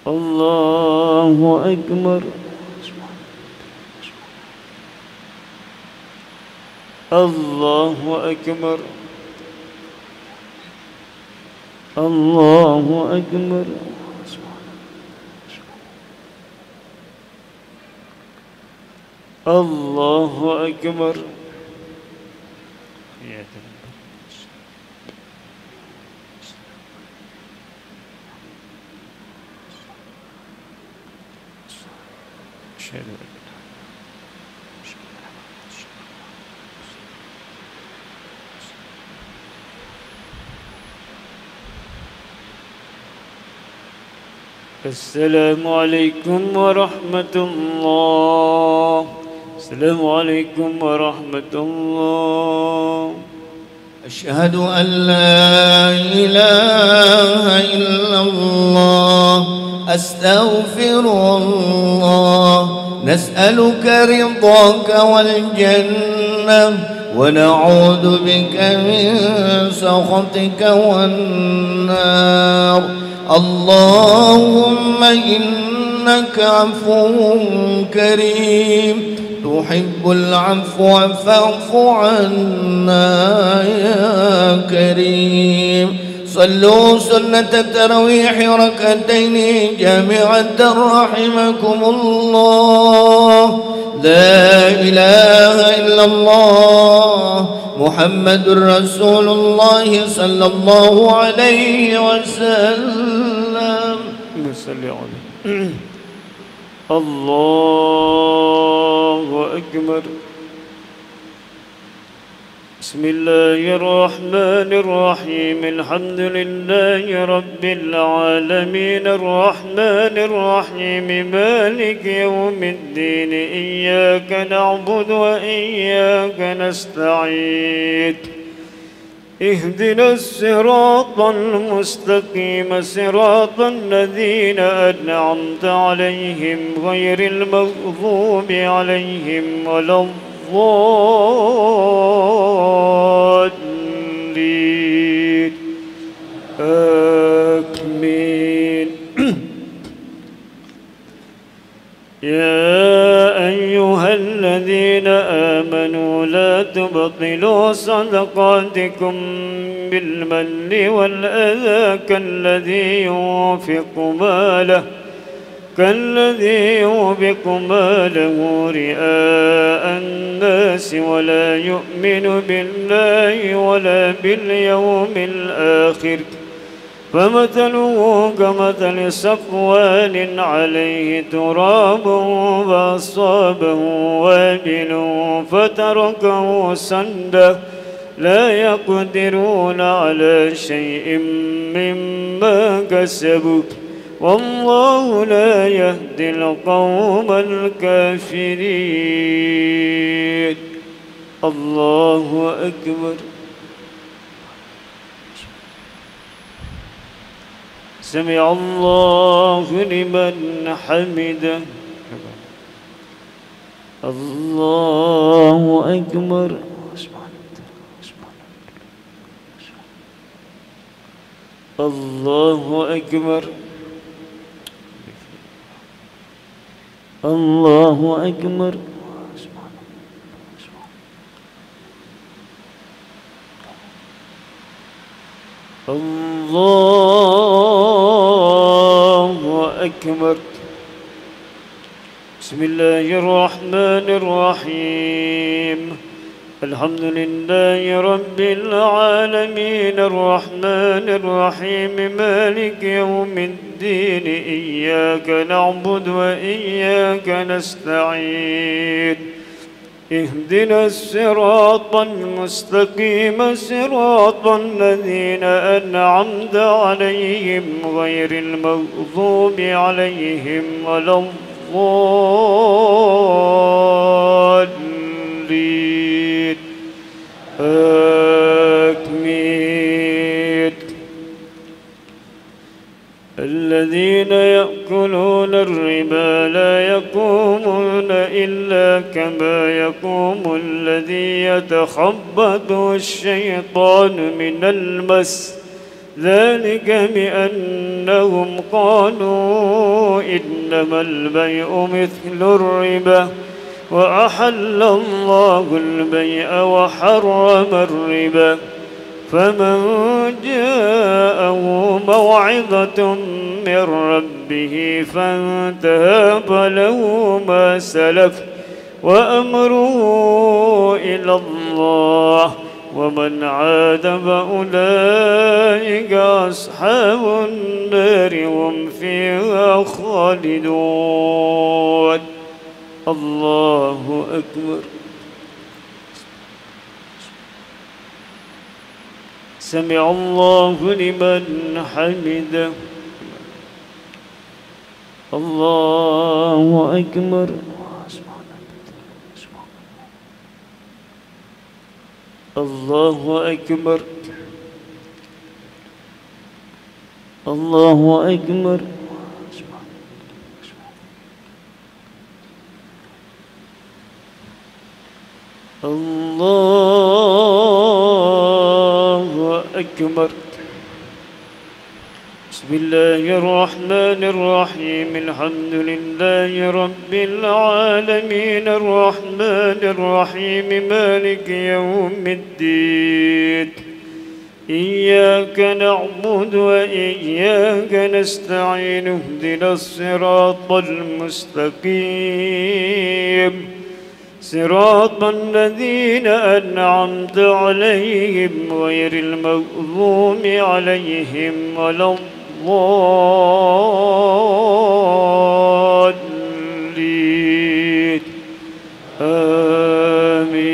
Speaker 3: الله أكبر. الله أكبر. الله أكبر. الله أكبر. السلام عليكم ورحمة الله. السلام عليكم ورحمة الله.
Speaker 5: أشهد أن لا إله إلا الله أستغفر الله نسألك رضاك والجنة ونعوذ بك من سخطك والنار اللهم إنك عفو كريم تحب العفو فاعف عنا يا كريم صلوا سنة التراويح ركعتين جامعة رحمكم الله لا إله إلا الله محمد رسول الله صلى الله عليه وسلم
Speaker 3: الله أكبر بسم الله الرحمن الرحيم الحمد لله رب العالمين الرحمن الرحيم مالك يوم الدين إياك نعبد وإياك نستعين اهدنا الصراط المستقيم صراط الذين أنعمت عليهم غير المغضوب عليهم ولا الضالين آمين يا أيها الذين آمنوا لا تبطلوا صدقاتكم بالمن والأذى كالذي ينفق ماله رئاء الناس ولا يؤمن بالله ولا باليوم الآخر فمثله كمثل صفوان عليه تراب فأصابه وابل فتركه صلدا لا يقدرون على شيء مما كسبوا والله لا يهدي القوم الكافرين الله أكبر سمع الله لمن حمده الله أكبر الله أكبر الله أكبر الله أكبر بسم الله الرحمن الرحيم الحمد لله رب العالمين الرحمن الرحيم مالك يوم الدين إياك نعبد وإياك نستعين اهدنا الصراط المستقيم صراط الذين أنعمت عليهم غير المغضوب عليهم ولا الضالين آمين الذين يأكلون الربا لا يقومون إلا كما يقوم الذي يتخبطه الشيطان من المس ذلك بأنهم قالوا إنما البيع مثل الربا وأحل الله البيع وحرم الربا فمن جاءه موعظة من ربه فانتهى فله ما سلف وأمره إلى الله ومن عاد فأولئك أصحاب النار هم فيها خالدون الله أكبر سمع الله لمن حمده الله أكبر الله أكبر الله أكبر الله أكبر. بسم الله الرحمن الرحيم. الحمد لله رب العالمين الرحمن الرحيم مالك يوم الدين. إياك نعبد وإياك نستعين اهدنا الصراط المستقيم صراط الذين أنعمت عليهم غير المغضوب عليهم ولا الضالين آمين.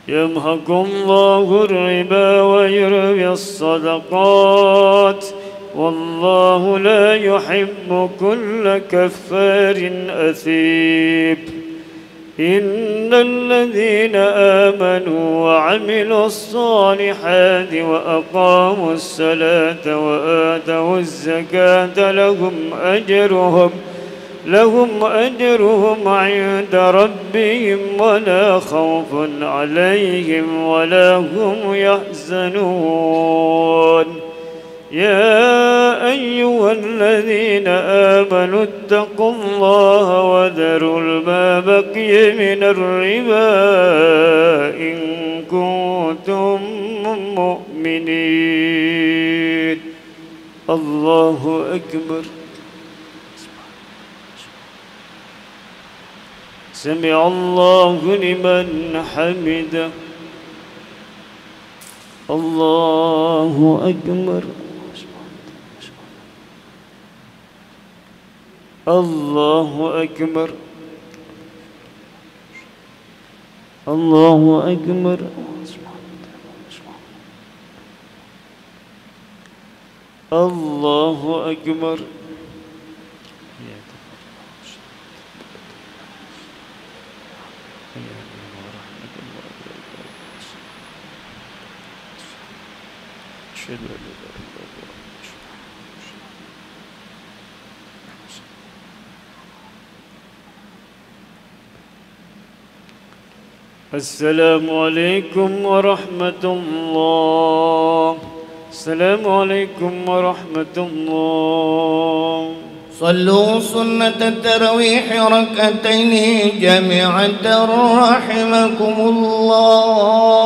Speaker 3: يمحق الله الربا ويربي الصدقات والله لا يحب كل كفار أثيم. إن الذين آمنوا وعملوا الصالحات وأقاموا الصلاة وآتوا الزكاة لهم أجرهم عند ربهم ولا خوف عليهم ولا هم يحزنون. يا أيها الذين آمنوا اتقوا الله وذروا ما بقي من الربا إن كنتم مؤمنين. الله أكبر. سمع الله لمن حمده. الله أكبر. الله أكبر. الله أكبر. الله أكبر. السلام عليكم ورحمة الله. السلام عليكم ورحمة الله.
Speaker 5: صلوا سنة التراويح ركعتين جميعا رحمكم الله.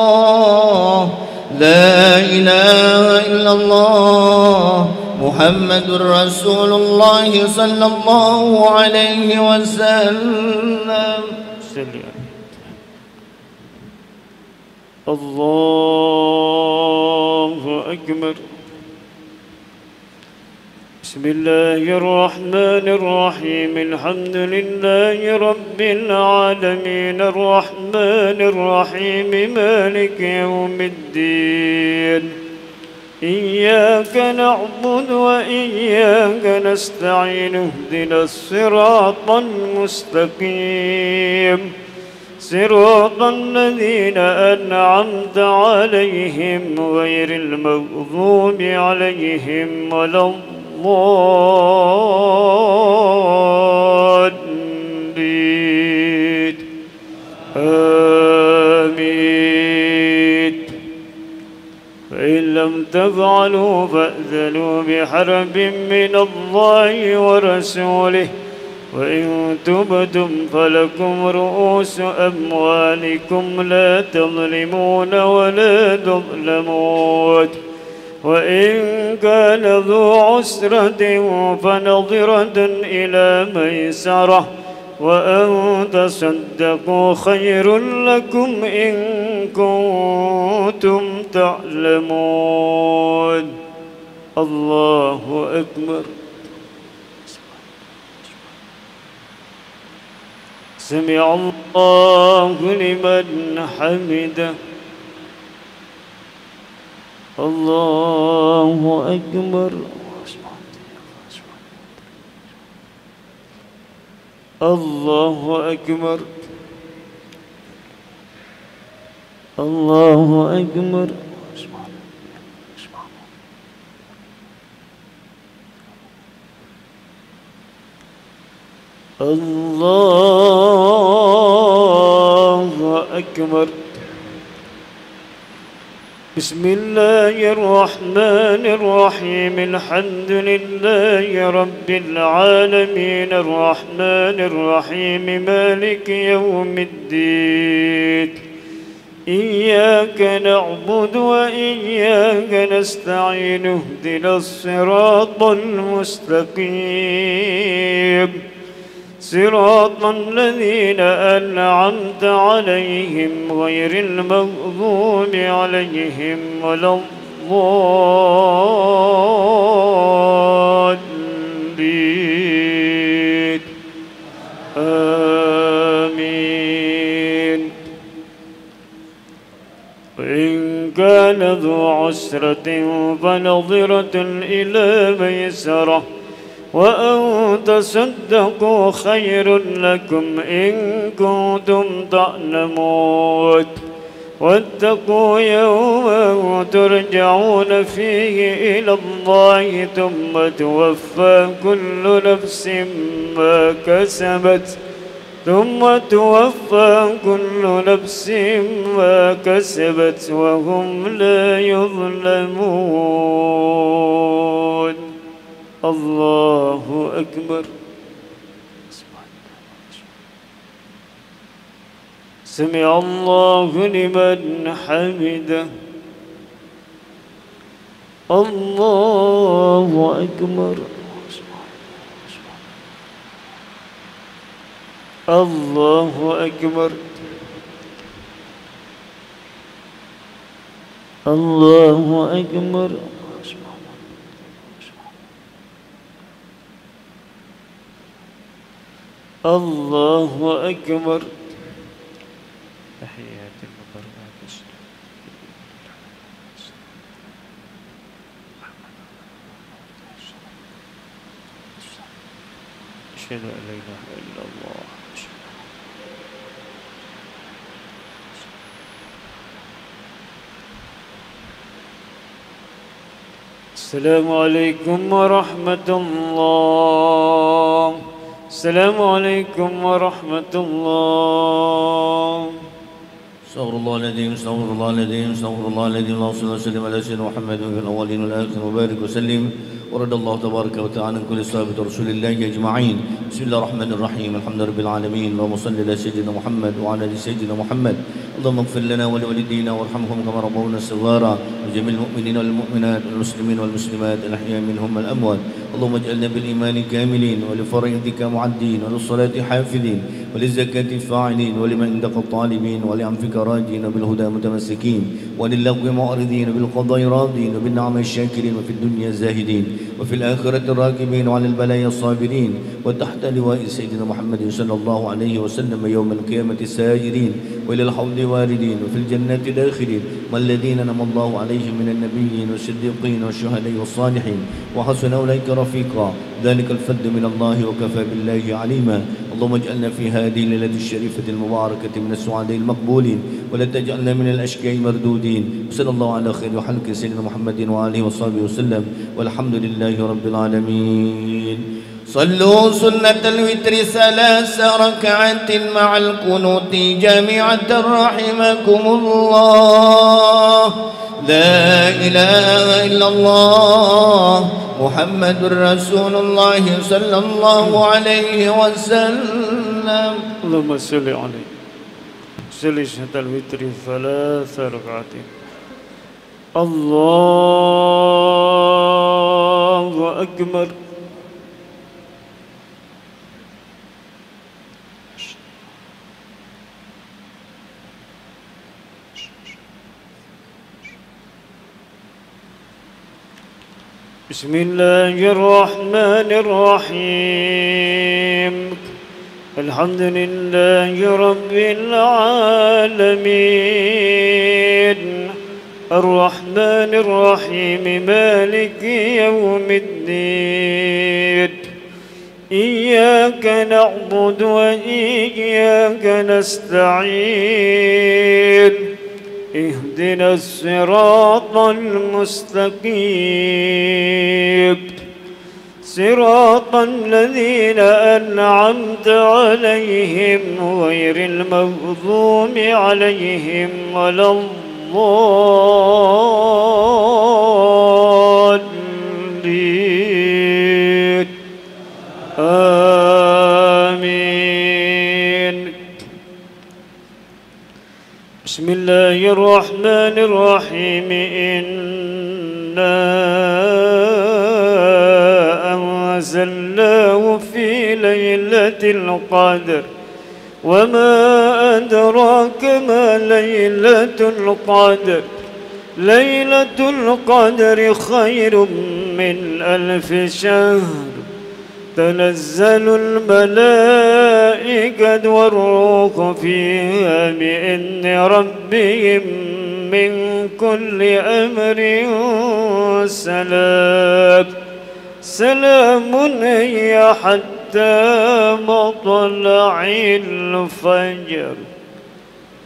Speaker 5: لا إله إلا الله محمد رسول الله صلى الله عليه وسلم.
Speaker 3: الله أكبر. بسم الله الرحمن الرحيم. الحمد لله رب العالمين الرحمن الرحيم مالك يوم الدين. إياك نعبد وإياك نستعين اهدنا الصراط المستقيم صراط الذين أنعمت عليهم غير المغضوب عليهم ولا الضالين آمين. فإن لم تفعلوا فأذنوا بحرب من الله ورسوله وإن تبتم فلكم رؤوس أموالكم لا تظلمون ولا تظلمون. وإن كان ذو عسرة فنظرة إلى ميسرة وأن تصدقوا خير لكم إن كنتم تعلمون. الله أكبر. سمع الله لمن حمده. الله أكبر. الله أكبر. الله أكبر الله أكبر. بسم الله الرحمن الرحيم. الحمد لله رب العالمين الرحمن الرحيم مالك يوم الدين. إياك نعبد وإياك نستعين اهدنا الصراط المستقيم صراط الذين أنعمت عليهم غير المغضوب عليهم ولا الضالين آمين. وإن كان ذو عسرة فنظرة إلى ميسرة وأن تصدقوا خير لكم إن كنتم تعلمون. واتقوا يوما ترجعون فيه إلى الله ثم توفى كل نفس ما كسبت وهم لا يظلمون. الله أكبر. سمع الله لمن حمده. الله أكبر. الله أكبر. الله أكبر. الله أكبر. تحيات المباركات. أشهد أن لا إله إلا الله. السلام عليكم ورحمة الله. السلام عليكم ورحمة الله.
Speaker 5: استغفر الله العظيم استغفر الله العظيم استغفر الله العظيم. اللهم صل وسلم على سيدنا محمد في الأولين والآخرين وبارك وسلم ورد الله تبارك وتعالى عن كل صحابة رسول الله أجمعين. بسم الله الرحمن الرحيم. الحمد لله رب العالمين. اللهم صل على سيدنا محمد وعلى آل سيدنا محمد. اللهم اغفر لنا ولوالدينا وارحمهم كما ربونا صغارا وجميع المؤمنين والمؤمنات والمسلمين والمسلمات الأحياء منهم والأموات. اللهم اجعلنا بالإيمان كاملين ولفرائضك معدين وللصلاة حافظين وللزكاة فاعلين ولمن عندك الطالبين ولعفوك راجين وبالهدى متمسكين وللغو معرضين وبالقضاء راضين وبالنعم الشاكرين وفي الدنيا زاهدين وفي الآخرة راكبين وعلى البلايا الصابرين وتحت لواء سيدنا محمد صلى الله عليه وسلم يوم القيامة سائرين وإلى الحوض واردين وفي الجنة داخلين والذين نعم الله عليهم من النبيين والصديقين والشهداء والصالحين وحسن أولئك رفيقا. ذلك الفضل من الله وكفى بالله عليما. اللهم اجعلنا في هذه الليلة الشريفة المباركة من السعداء المقبولين ولا تجعلنا من الأشقياء المردودين. وصلى الله على خير خلق سيدنا محمد وآله وصحبه وسلم والحمد لله رب العالمين. صلوا سنة الوتر 3 ركعات مع القنوت جامعة رحمكم الله. لا إله إلا الله محمد رسول الله صلى الله عليه وسلم.
Speaker 3: اللهم صل عليه. صلي سنة الوتر 3 ركعات. الله أكبر. بسم الله الرحمن الرحيم. الحمد لله رب العالمين الرحمن الرحيم مالك يوم الدين. إياك نعبد وإياك نستعين اهدنا الصراط المستقيم صراط الذين أنعمت عليهم غير المغضوب عليهم ولا الضالين آمين. بسم الله الرحمن الرحيم. إنا أنزلناه في ليلة القدر وما أدراك ما ليلة القدر. ليلة القدر خير من 1000 شهر. تنزل الملائكة والروح فيها بإذن ربهم من كل أمر سلام. سلام هي حتى مطلع الفجر.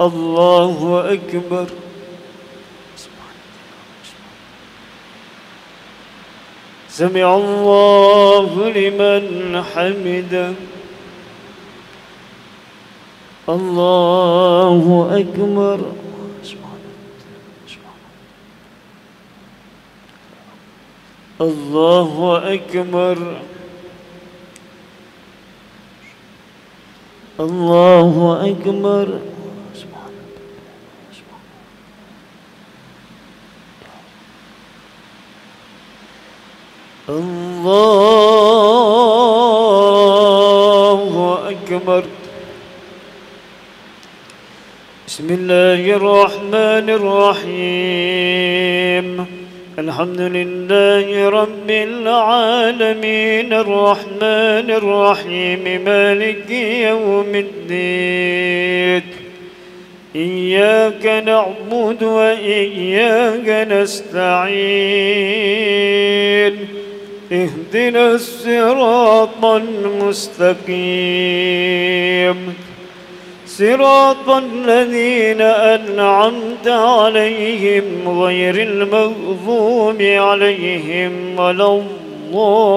Speaker 3: الله أكبر. سمع الله لمن حمده. الله أكبر. الله أكبر. الله أكبر. الله أكبر. بسم الله الرحمن الرحيم. الحمد لله رب العالمين الرحمن الرحيم مالك يوم الدين. إياك نعبد وإياك نستعين. اهدنا الصراط المستقيم صراط الذين أنعمت عليهم غير المغضوب عليهم ولا الضالين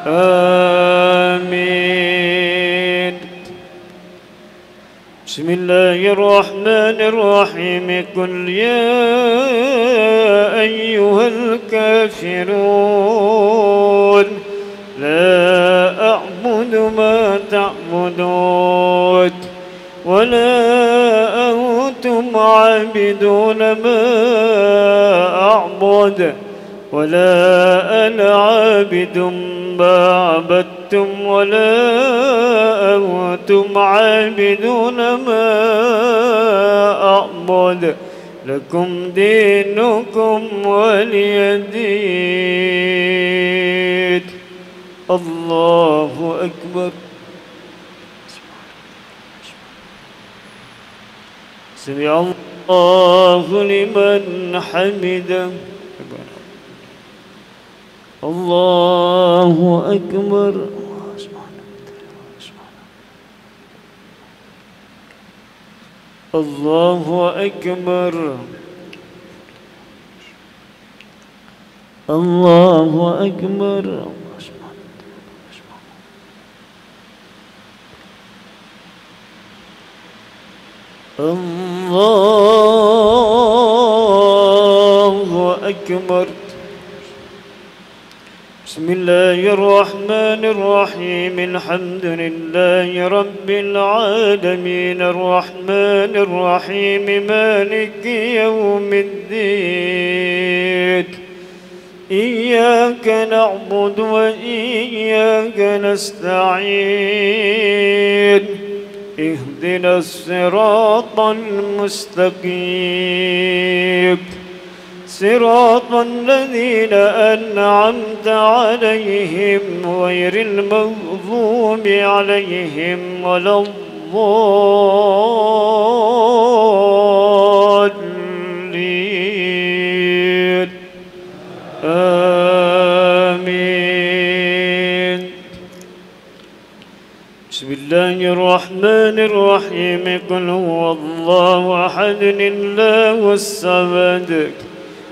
Speaker 3: آمين. بسم الله الرحمن الرحيم. قل يا أيها الكافرون لا أعبد ما تعبدون ولا أنتم عابدون ما أعبد ولا أنا عابد ما عبدتم ولا أنتم عابدون ما أعبد لكم دينكم ولي دين. الله أكبر. سمع الله لمن حمده. الله أكبر. الله أكبر. الله أكبر. الله أكبر. بسم الله الرحمن الرحيم. الحمد لله رب العالمين الرحمن الرحيم مالك يوم الدين. إياك نعبد وإياك نستعين. اهدنا الصراط المستقيم صراط الذين أنعمت عليهم غير المغضوب عليهم ولا الضالين آمين. الرحيم قل هو الله أحد الله الصمد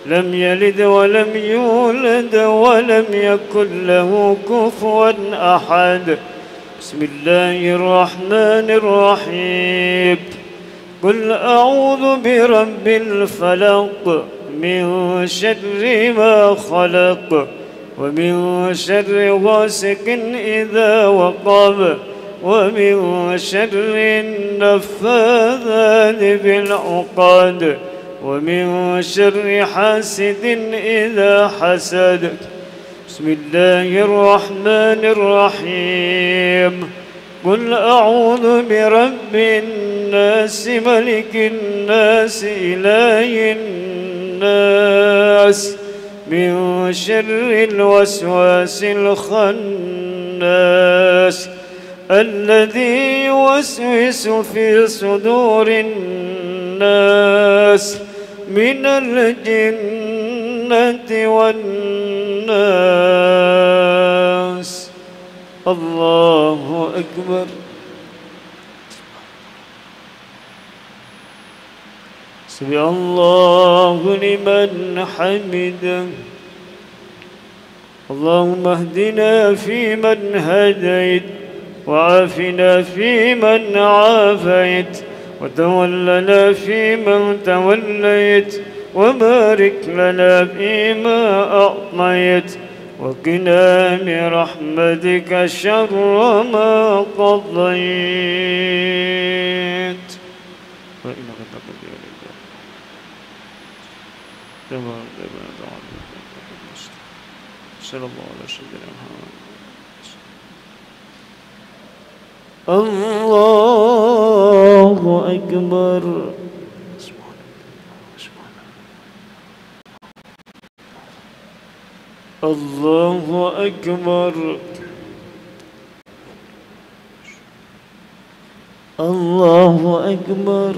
Speaker 3: لم يلد ولم يولد ولم يكن له كفوا أحد بسم الله الرحمن الرحيم قل أعوذ برب الفلق من شر ما خلق ومن شر غاسق إذا وقب ومن شر النفاثات في العقد ومن شر حاسد إذا حسد بسم الله الرحمن الرحيم قل أعوذ برب الناس ملك الناس إله الناس من شر الوسواس الخناس الذي يوسوس في صدور الناس من الجنة والناس الله أكبر سمع الله لمن حمده اللهم اهدنا فيمن هديت وعافنا فيمن عافيت وتولنا فيمن توليت وبارك لنا فيما أعطيت وقنا برحمتك شر ما قضيت وإنك تقضي ولله صلى الله عليه وسلم الله أكبر الله أكبر الله أكبر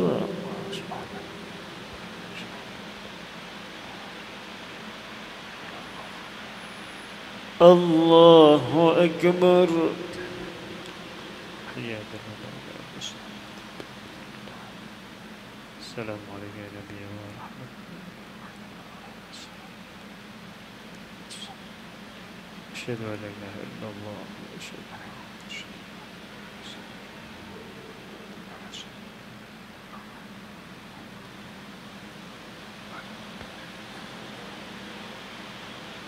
Speaker 3: الله أكبر السلام عليك يا نبي ورحمة أشهد أن لا إله إلا الله وأشهد أن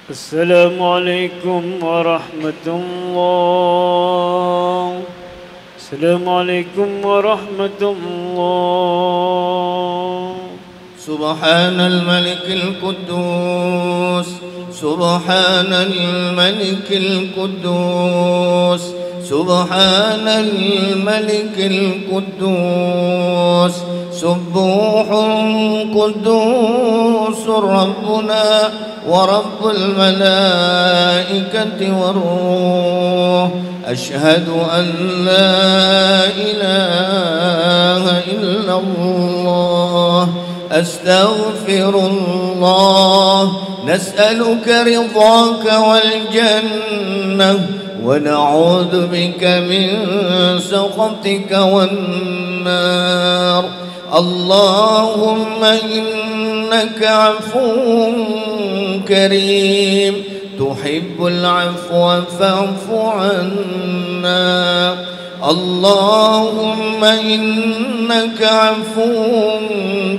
Speaker 3: السلام عليكم ورحمة الله السلام عليكم ورحمة الله
Speaker 5: سبحان الملك القدوس سبحان الملك القدوس سبحان الملك القدوس سبوح قدوس ربنا ورب الملائكة والروح أشهد أن لا إله إلا الله أستغفر الله نسألك رضاك والجنة ونعوذ بك من سخطك والنار اللهم إنك عفو كريم تحب العفو فاعف عنا اللهم إنك عفو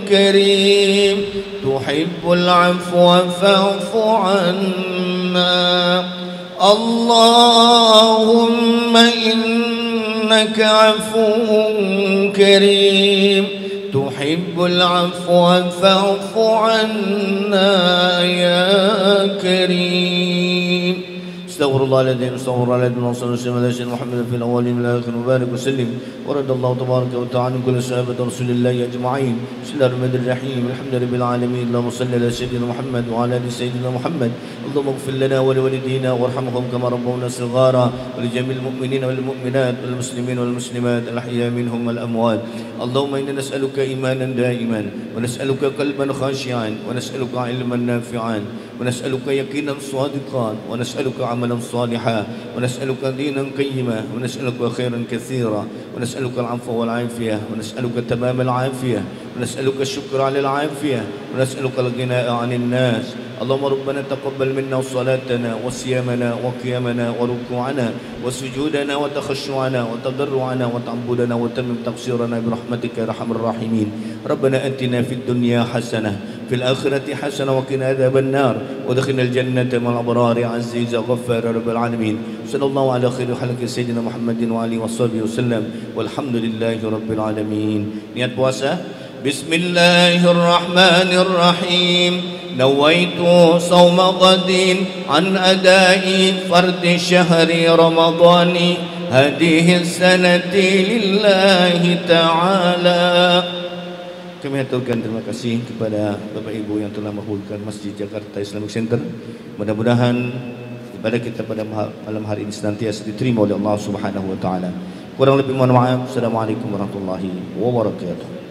Speaker 5: كريم تحب العفو فاعف عنا اللهم إنك عفو كريم تحب العفو فاعف عنا يا كريم استغفر الله الذي استغفر الله الذي وصلى وسلم على سيدنا محمد في الاولين والاخرين وبارك وسلم ورد الله تبارك وتعالى كل صحابه رسول الله اجمعين بسم الله الرحمن الرحيم الحمد لله العالمين اللهم صل على سيدنا محمد وعلى ال سيدنا محمد اللهم اغفر لنا ولوالدينا وارحمهم كما ربونا صغارا ولجميع المؤمنين والمؤمنات والمسلمين والمسلمات الاحياء منهم والاموات اللهم انا نسالك ايمانا دائما ونسالك قلبا خاشعا ونسالك علما نافعا ونسالك يقينا صادقا ونسالك عملا عملا صالحا ونسألك دينا قيما ونسألك خيرا كثيرا ونسألك العفو والعافية ونسألك تمام العافية ونسألك الشكر على العافية ونسألك الغناء عن الناس. اللهم ربنا تقبل منا صلاتنا وصيامنا وقيامنا وركوعنا وسجودنا وتخشعنا وتضرعنا وتعبدنا وتمم تقصيرنا برحمتك يا ارحم الراحمين. ربنا اتنا في الدنيا حسنه في الاخره حسنه وقنا عذاب النار وادخلنا الجنه مع الابرار عزيز غفار رب العالمين. صلى الله على خير خلق سيدنا محمد وعلى وصحبه وسلم والحمد لله رب العالمين. Niat puasa. Bismillahirrahmanirrahim. Nawaitu sawma qadin an adai fardi syahri ramadhani hadihi sanati lillahi ta'ala. Kami haturkan terima kasih kepada Bapak Ibu yang telah menghubungkan Masjid Jakarta Islamic Center. Mudah-mudahan ibadah kita pada malam hari ini senantiasa diterima oleh Allah Subhanahu wa taala. Kurang lebih mohon maaf. Assalamualaikum warahmatullahi wabarakatuh.